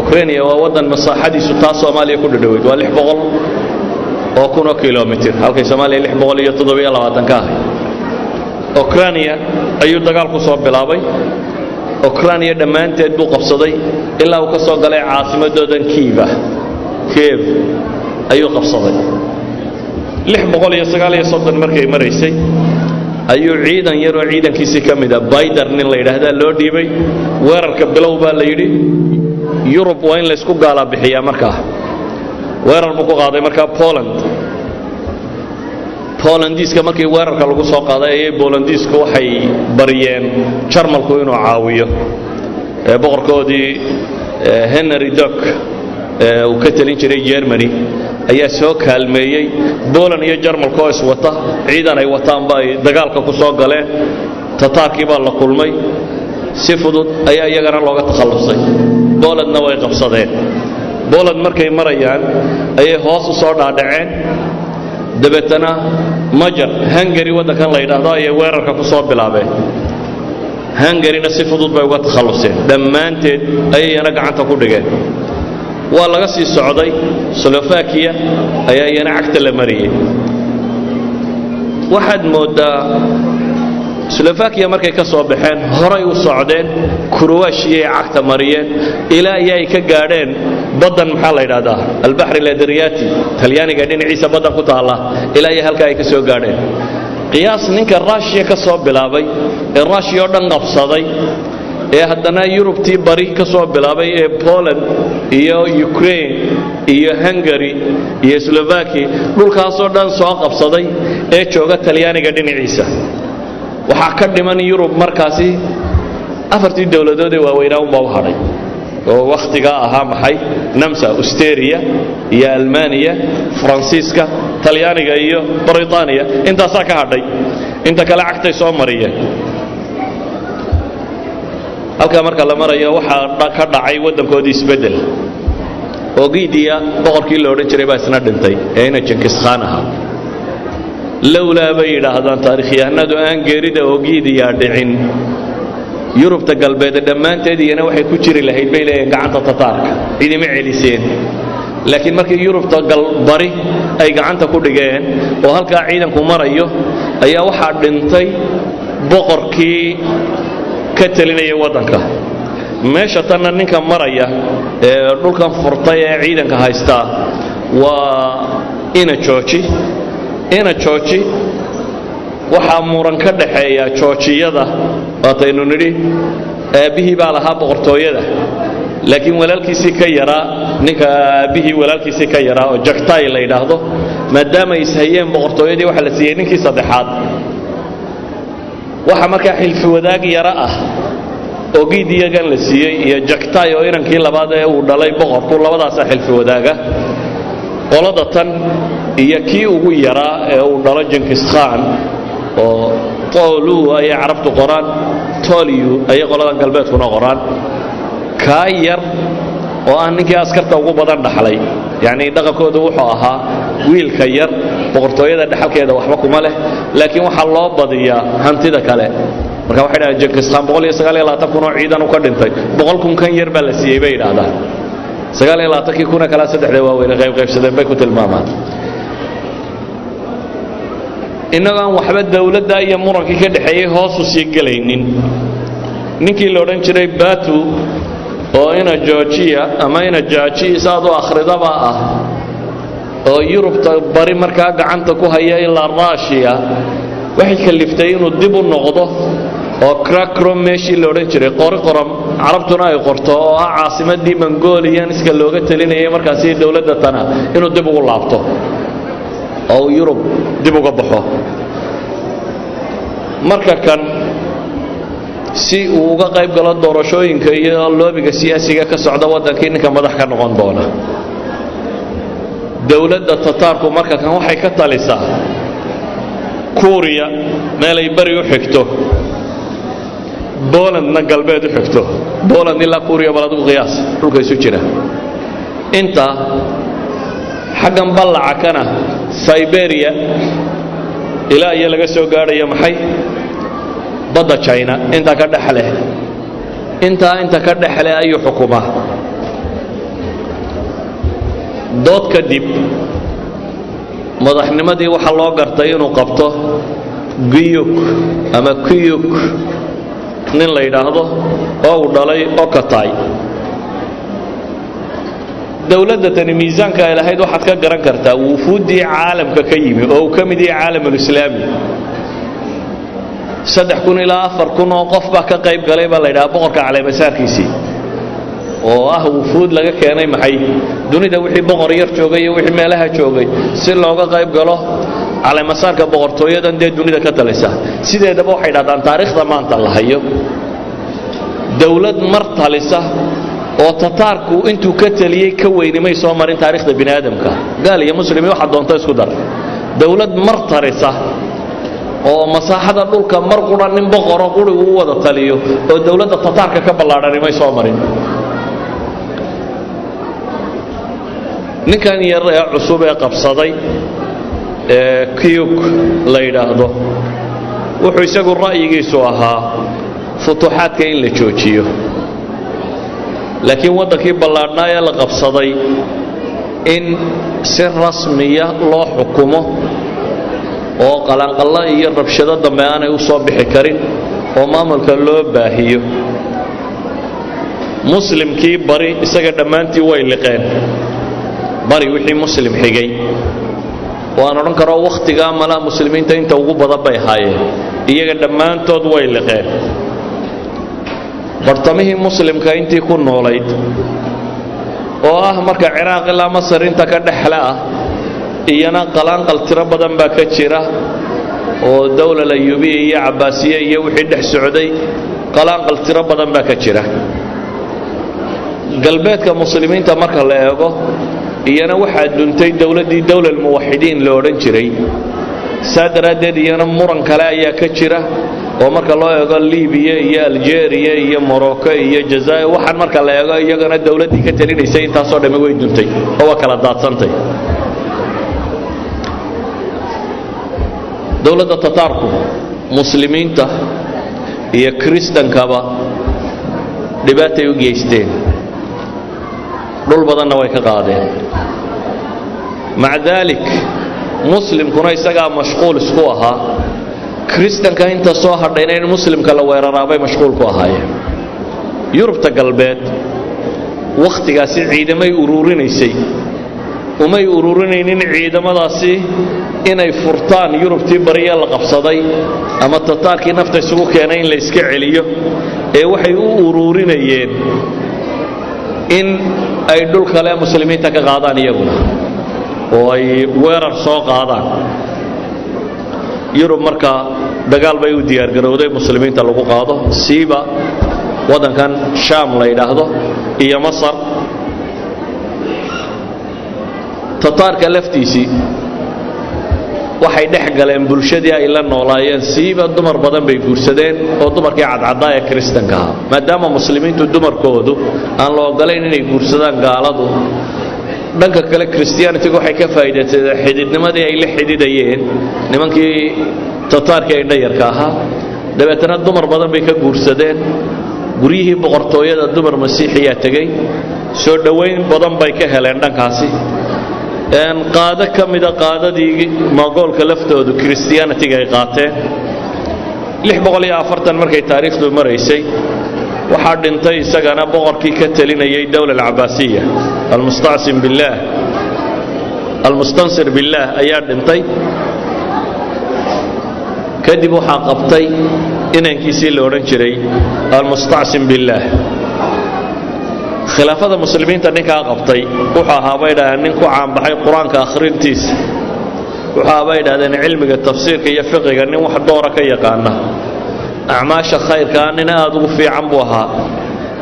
Ukraine waa wadan masaaxadiisu taas Soomaaliya ku dhadhaweyd waa 600 oo kun kiiloomitir halka Soomaaliya 627 ka ahay. Ukraine ayuu dagaal ku soo bilaabay. Ukraine dhammaanteed buu qabsaday ilaa uu ka soo galay caasimadoodan Kiev ayuu qabsaday. 639 markay maraysay ayuu ciidan yar oo ciidankiisii ka mid ah Bayder nin la yiraahdo loo dhiibay. weerarka bilow baa la yiri Yurub waa in la isku gaala bixiyaa markaa. weerar buu ku qaaday markaa Polandiiska markii weerarka lagu soo qaaday ay Polandiisku waxay bariyeen Jarmalku inuu caawiyo. boqorkoodii Henry Duck uu ka talin jiray Germany ayaa soo kaalmeeyay. Poland iyo Jarmalku oo iswata ciidan ay wataan bay dagaalka ku soo galeen. Tataarkii baa la kulmay. si fudud ayaa iyagana looga takhalusay. Polandna way qabsadeen. Poland markay marayaan ayay hoos u soo dhaadhaceen. dabeetana Majar Hungary wadankan la yiraahdo ayay weerarka ku soo bilaabeen. Hungaryna si fudud bay uga takhaluseen. dhammaanteed ayayna gacanta ku dhigeen. waa laga sii socday. Slovakia ayaa iyana cagta la mariyay. waxaad moodaa Slovakia markay ka soo baxeen horay u socdeen. Croatia ay cagta mariyeen ilaa ay ka gaadheen badan maxaa la yiraahdaa al-Bahr al-Adriyaati Talyaaniga dhinaciisa badan ku taala ilaa ay halka ay ka soo gaadheen. qiyaas ninka Russia ka soo bilaabay ee Russia oo dhan qabsaday ee haddana Yurubtii bari ka soo bilaabay ee Poland iyo Ukraine iyo Hungary iyo Slovakia dhulkaas oo dhan soo qabsaday ee jooga Talyaaniga dhinaciisa. waxa ka dhiman Yurub markaasi afartii dawladood ee waaweyn u baahaday oo waqtiga ahaa maxay Namsa, Austria iyo Almaaniya, Faransiiska, Talyaaniga iyo Britaniya intaas ka hadhay. inta kale cagtay soo mariyeen. halka marka la marayo waxa ka dhacay wadankoodii isbedel. oo giidiya boqorkii la oran jiray baa isna dhintay ee ina Genghis Khan ahaa. lowlaa bay yidhaahdaan taarikhyahanadu aan geerida ogiid iyo dhicin yurubta galbeed dhammaanteed iyana waxay ku jiri lahayd bay leeyihiin gacanta tataarka idima celiseen laakiin markii yurubta galbari ay gacanta ku dhigeen oo halkaa ciidanku marayo ayaa waxaa dhintay boqorkii ka talinaya waddanka meesha tanna ninka maraya ee dhulkan furtay ee ciidanka haystaa waa ina jooji waxaa muran ka dhaxeeya joojiyada waataynu nidhi aabbihii baa lahaa boqortooyada laakiin walaalkiisii ka yaraa ninka aabbihii walaalkiisii ka yaraa oo jagtay la yidhaahdo maadaama ay ishayeen boqortooyadii waxaa la siiyey ninkii saddexaad waxa markaa xilfi wadaag yara ah oo giid iyagan la siiyey iyo jagtay oo inankii labaad ee uu dhalay boqorku labadaasaa xilfi wadaaga qolada tan iyo kii ugu yaraa ee uu dhalo Genghis Khan oo Tolu ay carabtu qoraan Toliu ay qoladan galbeedkuna qoraan ka yar oo aan ninkii askarta ugu badan dhaxlay yani dhaqankoodu wuxuu ahaa wiilka yar boqortooyada dhaxalkeeda waxba kuma leh laakiin waxa loo badiyaa hantida kale marka waxay dhahaan Genghis Khan 129 kun oo ciidan u ka dhintay 100 kun kan yar baa la siiyay bay yiraahdaan 29 kun kala saddexda waaweyn qaybsadeen bay ku tilmaamaan inagaan waxba dawladda iyo murankii ka dhaxeeyay hoos u sii galaynin ninkii la oran jiray Batu oo ina Georgia ama ina Jaaji isaado akhridaba ah oo Yurubta bari markaa gacanta ku haya ilaa Russia waxay kaliftay inuu dib u noqdo oo Karakorum meeshii la oran jiray Qoriqoram carabtuna ay qorto oo ah caasimadii Mongolian iska looga talinayay markaasi dawladda tana inuu dib ugu laabto oo Yurub dib uga baxo marka kan si uu uga qayb galo doorashooyinka iyo loobiga siyaasiga ka socda waddanka ninka madax ka noqon doona dawladda Tataarku marka kan waxay ka talisaa Kuuriya meel ay bari u xigto Polandna galbeed u xigto Poland ilaa Kuuriya baladu qiyaas dhulka isu jira inta xaggan ballaca kana Siberia ilaa iyo laga soo gaarayo maxay badda China inta ka dhaxle inta ka dhaxle ayuu xukuma dood kadib madaxnimadii waxa loo gartay inuu qabto Guyuk ama Kuyuk nin la yiraahdo oo uu dhalay Okatay dawladda tani miisaanka ay lahayd waxaad ka garan kartaa wufuudii caalamka ka yimi oo uu ka mid yahay caalamul islaami 3,000 ilaa 4,000 oo qof baa ka qayb galay baa la yiraahdaa boqorka caleemasaarkiisii oo ah wufuud laga keenay maxay dunida wixii boqor yar joogay iyo wixii meelaha joogay si looga qayb galo caleemasaarka boqortooyadan ee dunida ka talaysa sideedaba waxay dhaadaan taariikhda maanta la hayo dawlad mar talisa oo Tataarku intuu ka taliyay ka weynimay soo marin taariikhda bini'aadamka gaal iyo muslimiin waxa doonta isku dar dawlad mar tarisa oo masaaxada dhulka mar quran nin boqoro qurigu u wada taliyo oo dawladda Tataarka ka ballaaranimay soo marin ninkan yar ee cusub ee qabsaday Kuyuk la yiraahdo wuxuu isagu ra'yigiisu ahaa futuuxaadka in la joojiyo laakiin wadankii ballaarnaa ee la qabsaday in si rasmiya loo xukumo oo qalanqalla iyo rabshado dambe aanay u soo bixi karin oo maamulka loo baahiyo muslimkii bari isaga dhammaantii way liqeen bari wixii muslim xigay waan oran karo waqtiga mala muslimiinta inta ugu badan bay haayeen iyaga dhammaantood way liqeen bartamihii muslimka intii ku noolayd oo ah marka Ciraaq ilaa Masar inta ka dhaxla ah iyana qalanqal tiro badan baa ka jira oo dawlad Ayyubiya iyo Cabbaasiya iyo wixii dhex socday qalanqal tiro badan baa ka jira galbeedka muslimiinta marka la eego iyana waxaa duntay dawladii dawlad muwaxidiin loo oran jiray saadaradeed iyana muran kale ayaa ka jira oo marka loo eego Liibiya iyo Algeria iyo Morocco iyo Jazaa'ir waxaan marka la eego iyagana dawladii ka talinaysay intaas oo dhamay way duntay oo kala daadsantay دولة تتاركو مسلمين ته هي كريستان كابا دباتة يجيستين دول بدنا ويك قادين مع ذلك مسلم كنا يسقى مشغول سكوها كريستان كان تصاهر دينين مسلم كلا ويرابي مشغول كوها يوروب تقلبات وقت قاسي عيدما يورورين يسي وما يورورين إن عيدما داسي إن يفرطان يوروب تبريا لقبصدي أما التتار كي نفط يسوق كيانين ليسكع عليه وحي يورورين يين إن أيدول كلام مسلمين تكقادان يبنا وأي وير سوق هذا يوروب مركا دجال بيو ديار جرودة مسلمين تلقوا قاضه سيبا وطن كان شام لا يلاحظه هي مصر تطار كلفتيسي waxay dhex galeen bulshadii ay la noolaayeen siiba dumar badan bay guursadeen oo dumarkii cadcadaaya kristanka ah maadaama muslimiintu dumarkoodu aan loo ogolayn inay guursadaan gaaladu dhanka kale kristiyaantigu waxay ka faa'iideeyeen xididnimadii ay la xididayeen nimankii tataarka ay dhayarka ahaa dabeetana dumar badan bay ka guursadeen guryihii boqortooyada dumar masiixiya tagay soo dhaweyn badan bay ka heleen dhankaasi qaado ka mid ah qaadadii Mongoolka laftoodu Christianity-ga ay qaateen 640 markay taariikhdu maraysay waxaa dhintay isagana boqorkii ka talinayay dawladda Cabbaasiya al-Musta'sim billah al-Mustansir billah ayaa dhintay kadib waxaa qabtay inankiisii la oran jiray al-Musta'sim billah خلافة المسلمين تنكا قبطي وحاها بيدا أنكو عام بحي قرآن كآخرين تيس وحاها بيدا أن علمك التفسير كي يفقه أنه واحد دورة كي يقانا أعماش الخير كأننا أدو في عمبوها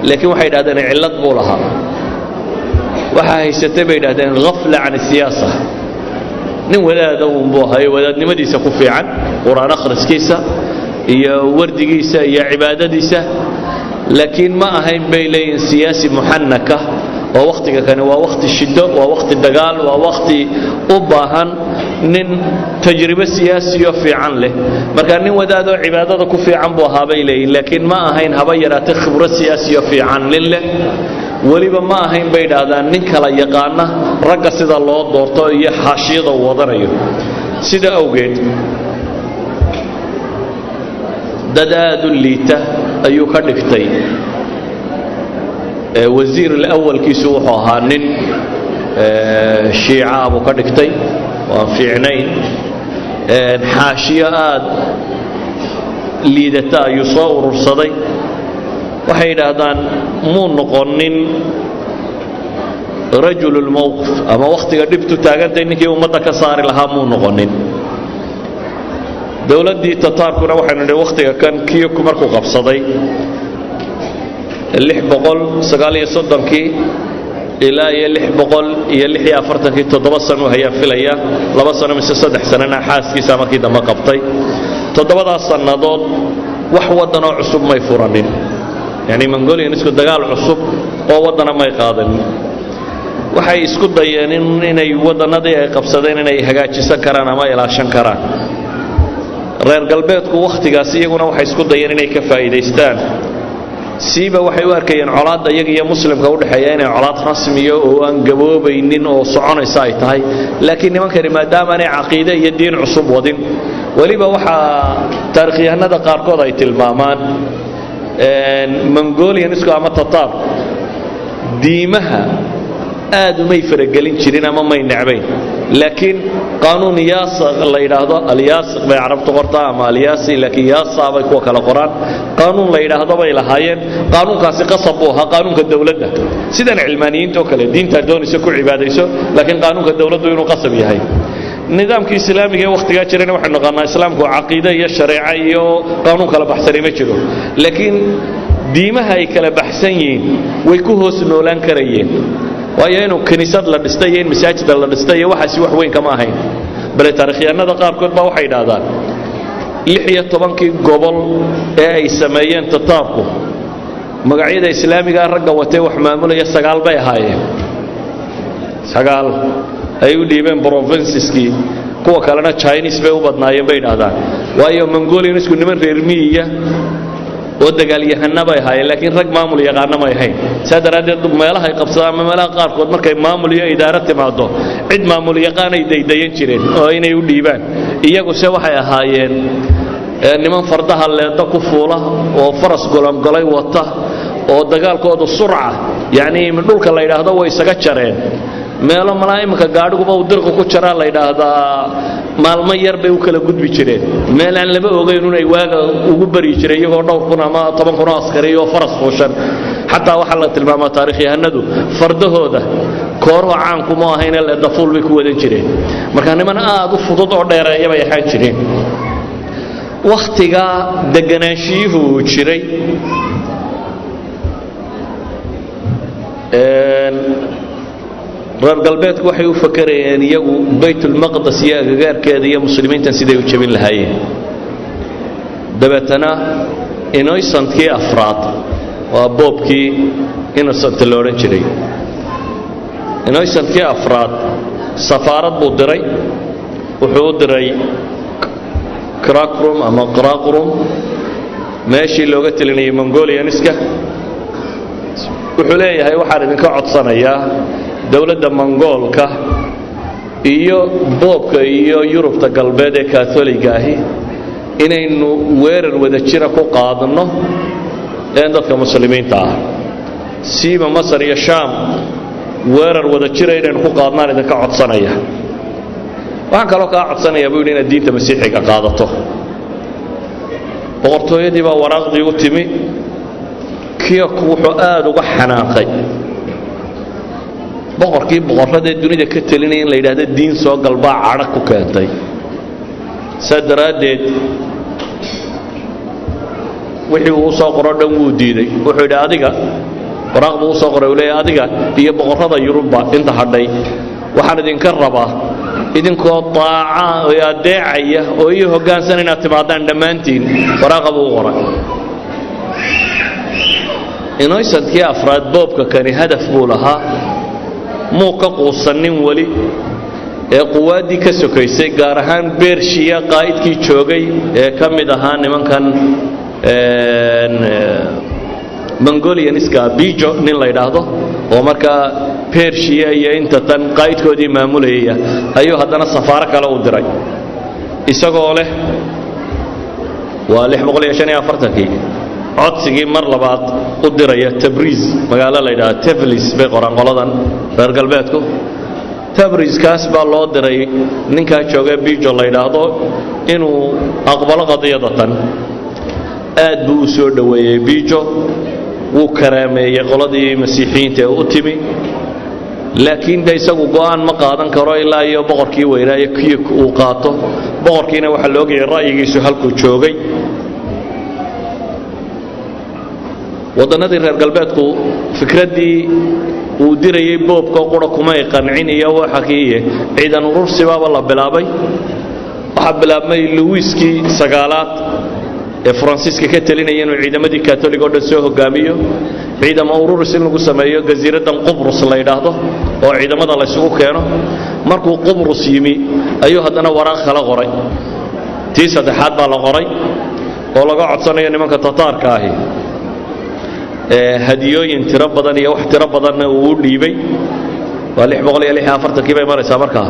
لكن واحد أن علت بولها وحاها يستبيد أن غفلة عن السياسة نو ولا دوم بوها ولا نمدي سكوفي عن قرآن أخرس كيسا يا ورد كيسا يا عبادة كيسا لكن ما أهين بيلين سياسي محنكة ووقتك كان ووقت الشدة ووقت الدجال ووقت أباهن نن تجربة سياسية في عنله مكان وداد عبادة كفي عن بوها بيلين لكن ما أهين هبيرات خبرة سياسية في عن لله ولبا ما أهين بيد هذا نكلا يقانا رجع سيد الله دورته يحاشيد ووضريه سيد أوجد دداد الليته أيو كدكتي وزير الأول كيسوحها نن شيعة أبو كدكتي وفي عينين حاشيات ليدتا يصور الصدي وحيد هذان مو نقنن رجل الموقف أما وقت قدبت تاجد إنك يومتك صار لها مو نقنن دولتي تتاركنا وحنا وقتها كان كيوكو مركو قبصدي اللي بقول سقالي صدم كي إلى يلي بقول يلي أفرتك تضبصن وهي في ليا لبصن من 6 سنة حاس كي سما كده ما قبطي تضبط الصنادات وحودنا عصب ما يفرنين يعني منقول ينسكو دجال عصب وودنا ما يقادن waxay isku dayeen inay wadanadii ay qabsadeen inay hagaajisan karaan ama ilaashan karaan reer galbeedku waqtigaas iyaguna waxay isku dayeen inay ka faa'iideystaan siiba waxay u arkayeen colaad iyaga iyo muslimka u dhaxeeya inay colaad rasmiyo oo aan gaboobaynin oo soconaysa ay tahay laakiin nimankani maadaama ay aqeedo iyo diin cusub wadin waliba waxa taariikhyahanada qaarkood ay tilmaamaan Mongolianisku ama Tatar diimaha aad uma faragelin jirin ama may nacbayn لكن قانون ياسق لا يراهدو الياسق bay carabtu qortaa ama alyaasi laakiin yaasa bay ku kala qoraan qaanuun la yiraahdo bay lahaayeen qaanuunkaasi qasab oo ha qaanuunka dawladda sidan cilmaaniyiinta oo kale diinta doonaysa ku cibaadayso laakiin qaanuunka dawladdu inuu qasab yahay nidaamka islaamiga ee waqtiga jirana waxaan naqaanaa islaamku aqeedo iyo shariico iyo qaanuun kala baxsan ma jiro laakiin diimaha ay kala baxsan yihiin way ku hoos noolaan karayeen waayo inuu kaniisad la dhistay in masaajid la dhistay waxaasi wax weyn kama ahayn bal taariikhyahanada qaarkood baa waxay yiraahdaan 16 gobol ee ay sameeyeen Tataarku magacyada islaamiga ragga watay wax maamulaya 9 bay ahaayeen 9 ay u dhiibeen provinceski kuwa kalena Chinese bay u badnaayeen bay yiraahdaan waayo Mongolian isku niman reer miyiga oo dagaalyahanna bay ahaayeen laakiin rag maamul yaqaan ma ahayn sadaradeed meelaha ay qabsadaan meelaha qaar kood markay maamul iyo idaarad timaado cid maamul yaqaan ay daydayan jireen oo inay u dhiibaan iyagu se waxay ahaayeen niman fardaha leedo ku fuula oo faras golan golay wata oo dagaalkoodu surca yaani dhulka la yiraahdo way isaga jareen meelo malaa'imka gaadhiguba uu dirqa ku jaraa la yiraahdaa maalmo yar bay u kala gudbi jireen meel aan laba ogeyn inay waaga ugu bari jireen iyagoo dhowr kun ama 10 kun oo askari oo faras fuushan xataa waxa la tilmaamaa taariikhiyahanadu fardahooda kooro caan kuma ahayn la dafuul bay ku wadan jireen marka niman aad u fudud oo dheereeya bay ahaan jireen waqtiga deganaanshihu jiray reer galbeedku waxay u fakarayeen iyagu baytul maqdis iyo agagaarkeeda iyo muslimiintan siday u jabin lahaayeen dabeetana Innocent-kii afraad waa boobkii Innocent la oran jiray Innocent-kii afraad safaarad buu diray wuxuu u diray Karakorum ama Qaraaqrum meeshii looga talinayay Mongolianiska wuxuu leeyahay waxaan idinka codsanayaa dawladda Mongoolka iyo boobka iyo Yurubta galbeed ee Catholic ahi inaynu weerar wada jira ku qaadno dadka muslimiinta ah siiba Masar iyo Shaam weerar wada jira inaynu ku qaadnaan idinka codsanaya waxaan kaloo ka codsanayaa buu inaad diinta masiixiga qaadato boqortooyadii baa waraaqdii u timi kiyok wuxuu aad uga xanaaqay boqorkii boqorrada dunida ka talinay in la yiraahdo diin soo galbaa cadh ku keentay sadaradeed wixii uu soo qoro dhan wuu diiday wuxuu yidhi adiga waraaqdu uu soo qoray uu leeyahay adiga iyo boqorrada Yurubba inta hadhay waxaan idinka rabaa idinkoo daaca oo adeecaya oo iyo hoggaansan inaad timaadaan dhammaantiin waraaqa buu qoray Innocent-kii afraad boobka kani hadaf buu lahaa muu ka quusanin wali ee quwaadii ka sokaysay gaar ahaan Bershiya qaa'idkii joogay ee ka mid ahaa nimankan Mongolianiska Bijo nin la yiraahdo oo marka Bershiya iyo inta tan qaa'idkoodii maamulayay ayuu haddana safaaro kale u diray isagoo leh waa 645kii codsigii mar labaad u diraya Tabriz magaalo la yiraahdo Tiflis bay qoran qoladan reer galbeedku Tabriz kaas baa loo diray ninka jooga Bijo la yiraahdo inuu aqbalo qadiyadatan aad buu soo dhaweeyay Bijo wuu karaameeyay qoladii masiixiyiinta u timi laakiin isagu go'aan ma qaadan karo ilaa iyo boqorkii weynaaye kiyuk uu qaato boqorkiina waxa loo geeyay ra'yigiisu halku joogay wadannadii reer galbeedku fikradii uu dirayay boobka qura kuma ay qancin iyo waxa kiiye ciidan urursi baa la bilaabay waxa bilaabmay Louis-kii sagaalaad ee Faransiiska ka talinayay inuu ciidamadii Catholic oo dhan soo hogaamiyo ciidamo ururis in lagu sameeyo jasiiradan Qubrus la yiraahdo oo ciidamada la isugu keeno markuu Qubrus yimi ayuu haddana waraaq kala qoray tii saddexaad baa la qoray oo laga codsanayo nimanka Tataarka ahi hadiyooyin tiro badan iyo wax tiro badan uu dhiibay waa 646 bay maraysaa markaa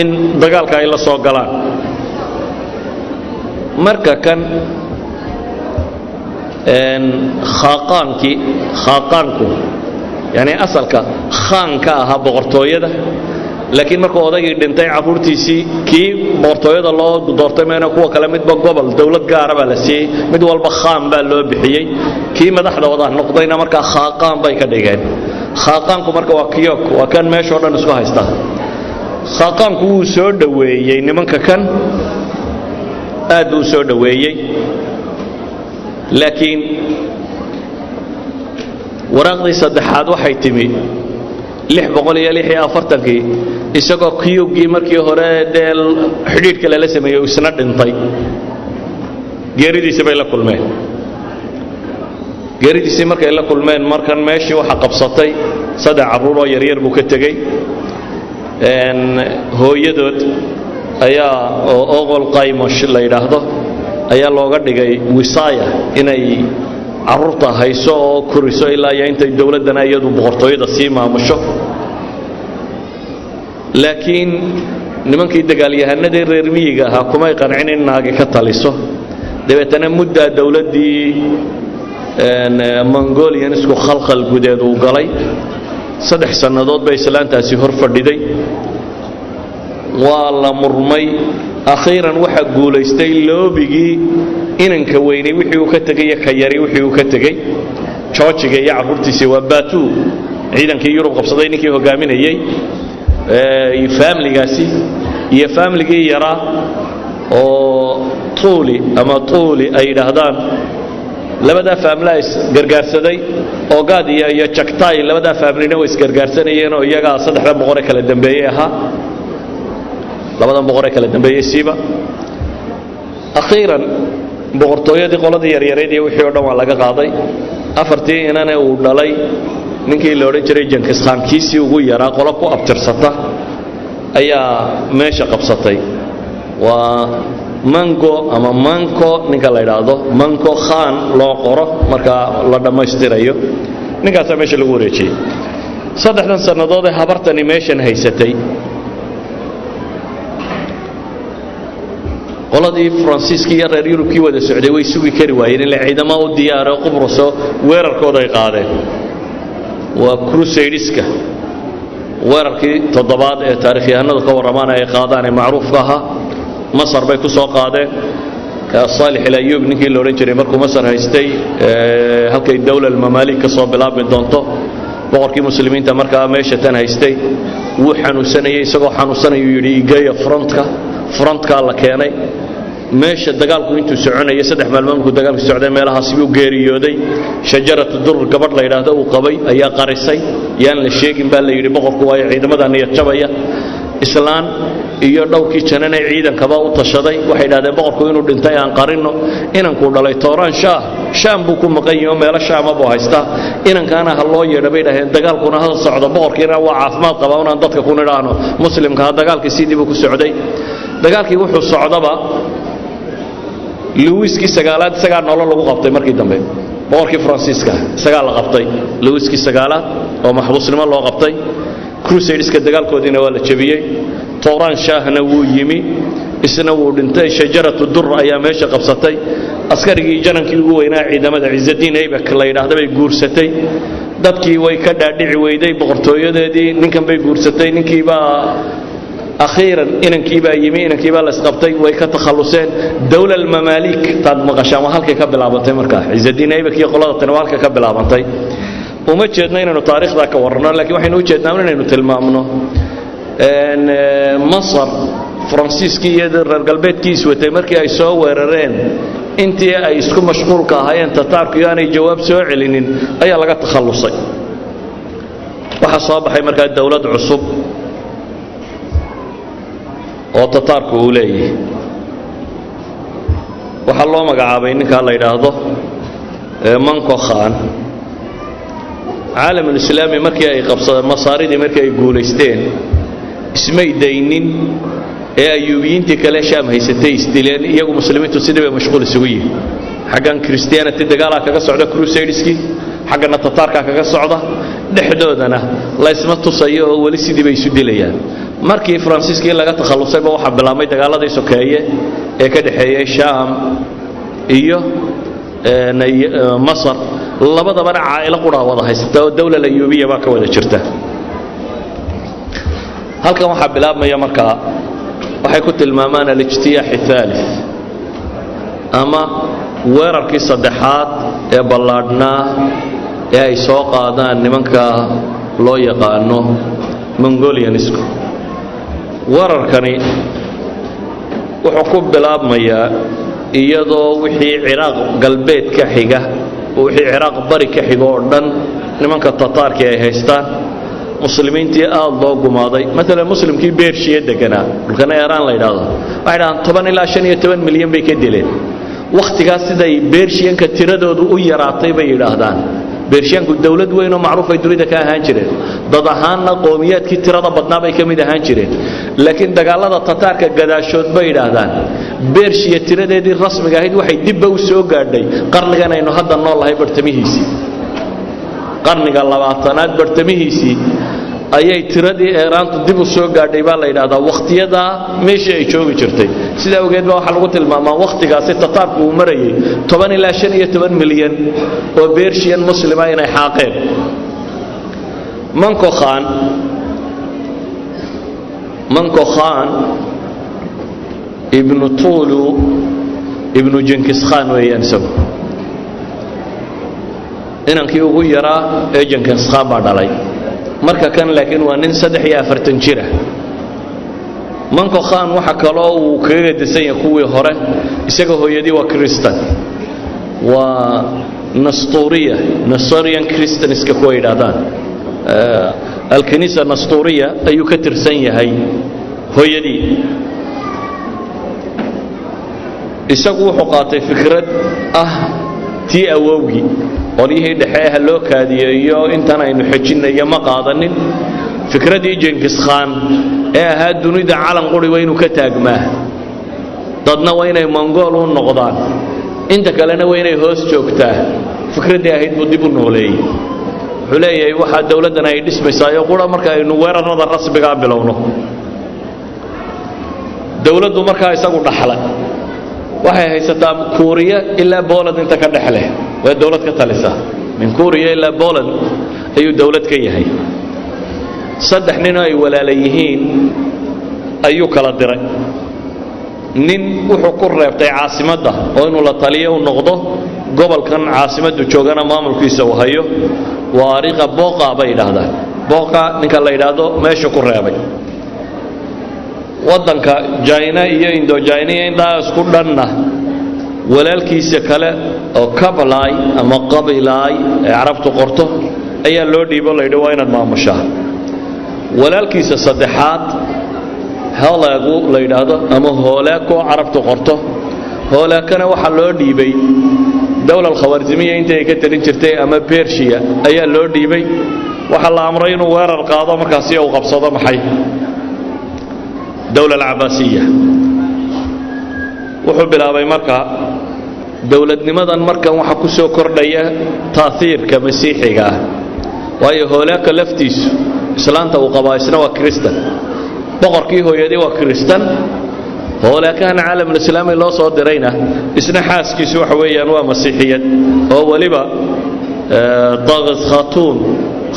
in dagaalka ay la soo galaan marka kan khaqaanku yani asalka khaanka aha boqortooyada laakiin markuu odagii dhintay caruurtiisii kii boqortooyada loo doortay meena kuwa kale midba gobol dawlad gaar ah baa la siiyay mid walba khaan baa loo bixiyay kii madaxda wada noqdayna marka khaqaan bay ka dhigeen khaqaanku marka waa kiyok waa kan meesha oo dhan isku haysta khaqaanku uu soo dhaweeyay nimanka kan aad uu soo dhaweeyay laakiin waraaqdii saddexaad waxay timi 646 isagoo kiyugii markii hore deel xidhiidhka la sameeyay isna dhintay geeridiisa bay la kulmeen geeridiisa markay la kulmeen markan meeshii waxa qabsatay saddex caruur oo yar yar buu ka tagay hooyadood ayaa oqol qaymosh la yiraahdo ayaa looga dhigay wisaaya inay carruurta hayso oo kuriso ilaa iyo intay dawladana iyadu boqortooyada sii maamusho laakiin nimankii dagaalyahanadii reer miyiga ahaa kumay qancin in naagi ka taliso dabeetana mudda dawladdii Mongolian isku khalkhal gudeed uu galay 3 sannadood bay islaantaasi hor fadhiday waa la murmay akhiiran waxa guuleystay loobigii inanka weynay wixii uu ka tagay ka yari wixii uu ka tagay Georgiga iyo carruurtiisa waa Batu ciidankii Yurub qabsaday ninkii hogaaminayay family-gaasi iyo family-gii yara oo tuuli ay yiraahdaan labada family is gargaarsaday oo gaadiya iyo Chagtai labada family-na way isgargaarsanayeen oo iyaga saddexda boqor kala dambeeyay ahaa labada boqor kala dambeeyay siiba akhiiran boqortooyadii qoladii yaryareed iyo wixii oo dhan waa laga qaaday afartii inana uu dhalay ninkii la oran jiray Genghis Khan kiisii ugu yaraa qolo ku abtirsata ayaa meesha qabsatay waa Mango ama Manko ninka la yiraahdo Manko Khan loo qoro marka la dhameystirayo ninkaas meesha lagu wareejiyay 3 sannadood ee habartani meeshan haysatay qoladii Faransiiska iyo reer Yurubkii wada socday way sugi kari waayeen in ciidamo u diyaaro Qubrus weerarkooda ay qaadeen waa Crusadeska weerarkii toddobaad ee taariikhyahanadu ka waramaan ay qaadaan ee macruufka ahaa Masar bay ku soo qaadeen ka Salih al-Ayyub ninkii la oran jiray markuu Masar haystay halkay dawlad Mamalik ka soo bilaabay doonto boqorkii muslimiinta markaa meesha tan haystay wuu xanuunsanayay isagoo xanuunsanay yiri igaya frontka la keenay meesha dagaalku intuu soconayay 3 maalmood ku dagaalku socday meelahaas uu geeriyooday shajaratu dur gabadh la yiraahdo uu qabay ayaa qarisay yaan la sheegin baa la yiri boqorku waa ciidamada niyad jabaya islaan iyo dhowrkii janana ciidankaba u tashaday waxay yiraahdeen boqorku inuu dhintay aan qarino inanku dhalay Tooran Shaam buu ku maqayo meelo Shaama buu haysta inankaana hal loo yeedhay dhahay dagaalkuna hal socdo boqorkiina waa caafimaad qaba oo aan dadka ku niraano muslimka dagaalkii sidii buu ku socday dagaalkii wuxuu socdaba Louis-kii sagaalaad isaga nolol lagu qabtay markii dambe boqorkii Faransiiska isaga la qabtay Louis-kii sagaalaad oo maxbuusnimo loo qabtay Crusadeska dagaalkoodina waa la jabiyay Tooran Shaahna wuu yimi isna wuu dhintay shajaratu dur ayaa meesha qabsatay askarigii janankii ugu weynaa ciidamada Izzuddin Aybak la yiraahdo bay guursatay dadkii way ka dhaadhici weyday boqortooyadeedii ninkan bay guursatay ninkii baa أخيراً إنك يبا يمين إنك يبا لسقبتي ويكت خلصين دولة المماليك قد مقشام وهالك كبل عبنتي مركا عز الدين أيبك يقول تنوالك كبل عبنتي وما تجدنا إنه تاريخ ذاك ورنا لكن وحين وجدنا إنه تلمامنا إن مصر فرانسيسكي يدر القلبيت كيس وتمركي أي سو وررين أنت أي سكون مشغول كهاي أنت تعرف يعني جواب سؤال لين أي لقى تخلصي وحصاب حي مركا الدولة عصب oo tataarku uu leeyahay waxa loo magacaabay ninka la yiraahdo Manko Khan caalamul islaami markii ay qabsadeen masaaridii markii ay guuleysteen ismay daynin ee ayuubiyiintii kale Shaam haysatay isdileen iyagu muslimiintu sidii bay mashquul isugu yihiin xagan kristiyaanada dagaalka kaga socda Crusadeski xagana tataarka kaga socda dhexdoodana la isma tusayo oo wali sidii bay isu dilayaan markii Faransiiskii laga takhalusay baa waxa bilaabmay dagaaladii sokeeye ee ka dhaxeeyay Shaam iyo Masar labadaba caa'ilo qura wada haysata oo dawlad Ayyubiya baa ka wada jirta halkan waxa bilaabmaya markaa waxay ku tilmaamaan al-ijtiyaax thalith ama weerarkii saddexaad ee ballaadhnaa ee ay soo qaadaan nimanka loo yaqaano Mongolianisku weerarkani wuxuu ku bilaabmayaa iyadoo wixii Ciraaq galbeed ka xiga oo wixii Ciraaq bari ka xiga oo dhan nimanka Tataarka ay haystaan muslimiintii aad loo gumaaday mesela muslimkii Beershiya deganaa dhulkan Iran la yiraahdo waxay 10 ilaa 15 milyan bay ka dileen waqtigaas siday Beershiyanka tiradoodu u yaraatay bay yiraahdaan beershiyaanku dawlad weyn oo macruuf ay dunida ka ahaan jireen dad ahaanna qowmiyaadkii tirada badnaa bay ka mid ahaan jireen laakiin dagaalada tataarka gadaashood bay yidhaahdaan beershiya tiradeedii rasmiga ahayd waxay dibba u soo gaadhay qarnigan aynu hadda noolahay bartamihiisii qarniga 20aad bartamihiisii ayay tiradii eeraantu dib u soo gaadhay baa la yidhaahdaa waqtiyada meesha ay joogi jirtay sidaa ogeed baa waxaa lagu tilmaamaa waqtigaasi tataarku uu marayay 10 ilaa 15 milyan oo beershiyan muslima inay xaaqeen manko khan ibnu tuulu ibnu jenkis khan weeyaan isagu inankii ugu yaraa ee jenkis khan baa dhalay marka kan laakiin waa nin 43 jira manko khan waxa kaloo uu kaga disan yahay kuwii hore isaga hooyadii waa kristan waa Nestorian Christians ka kuwa yidhaahdaan alkanisa Nestoriya ayuu ka tirsan yahay hooyadii isagu wuxuu qaatay fikrad tii awowgii qolyihii dhexe loo kaadiyeeyo intaan aynu xajinayo ma qaadanin fikradii jenkis khan ee ahaa dunida calan quri waa inuu ka taagmaa dadna waa inay mongool u noqdaan inta kalena waa inay hoos joogtaa fikradii ahayd buu dib u nooleeyey wuxuu leeyahay waxaa dawladdan ay dhismaysaa qura marka aynu weerarada rasmiga bilowno dawladdu markaa isagu dhaxlay waxay haysataa kuuriya ilaa Poland inta ka dhaxleh waa dawlad ka talisa min kuuriya ilaa Poland ayuu dawlad ka yahay saddex nin ay walaalayihiin ayuu kala diray nin wuxuu ku reebtay caasimadda oo inuu la taliyo u noqdo gobolkan caasimaddu joogana maamulkiisa uu hayo waa ariiqa booqa bay yidhaahdaan booqa ninka la yidhaahdo meesha ku reebay waddanka China iyo Indo-China intaa isku dhanna walaalkiisa kale oo Kabalay ama Qabilay ee carabtu qorto ayaa loo dhiibo la yidhaahdo waa inaad maamushaa walaalkiisa saddexaad halagu la yidhaahdo ama hoolaako carabtu qorto hoolaakana waxaa loo dhiibay dawlad khawarizmiya inta ay ka talin jirtay ama Persia ayaa loo dhiibay waxa la amray inuu weerar qaado markaas uu qabsado maxay dawlad al-Abbasiyya wuxuu bilaabay marka dawladnimadan markan waxa ku soo kordhaya taasiirka masiixiga waayo hoolaaka laftiisu islaanta uu qabaysna waa kristan boqorkii hooyadii waa kristan hoolaakahan caalamul islaami loo soo dirayna isna xaaskiisu waxa weeyaan waa masiixiyad oo waliba daqas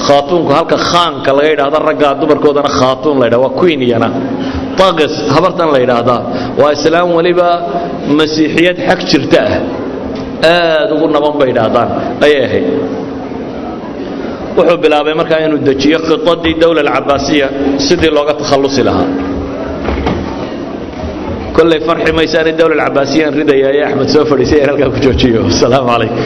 khaatuunku halka khaanka laga yidhaahdo ragga dumarkoodana khaatuun la yidhaahdo waa queen iyana daqas habartan la yidhaahdaa waa islaam waliba masiixiyad xaq jirta aad ugu naban bay yidhaahdaan ayay ahayd wuxuu bilaabay markaa inuu dejiyo khidadii dawlad al-Abbasiyya sidii looga takhalusi lahaa كل فرح ما يسأل الدولة العباسية نريد يا أحمد سوف رسائل هلقا كجوجيو السلام عليكم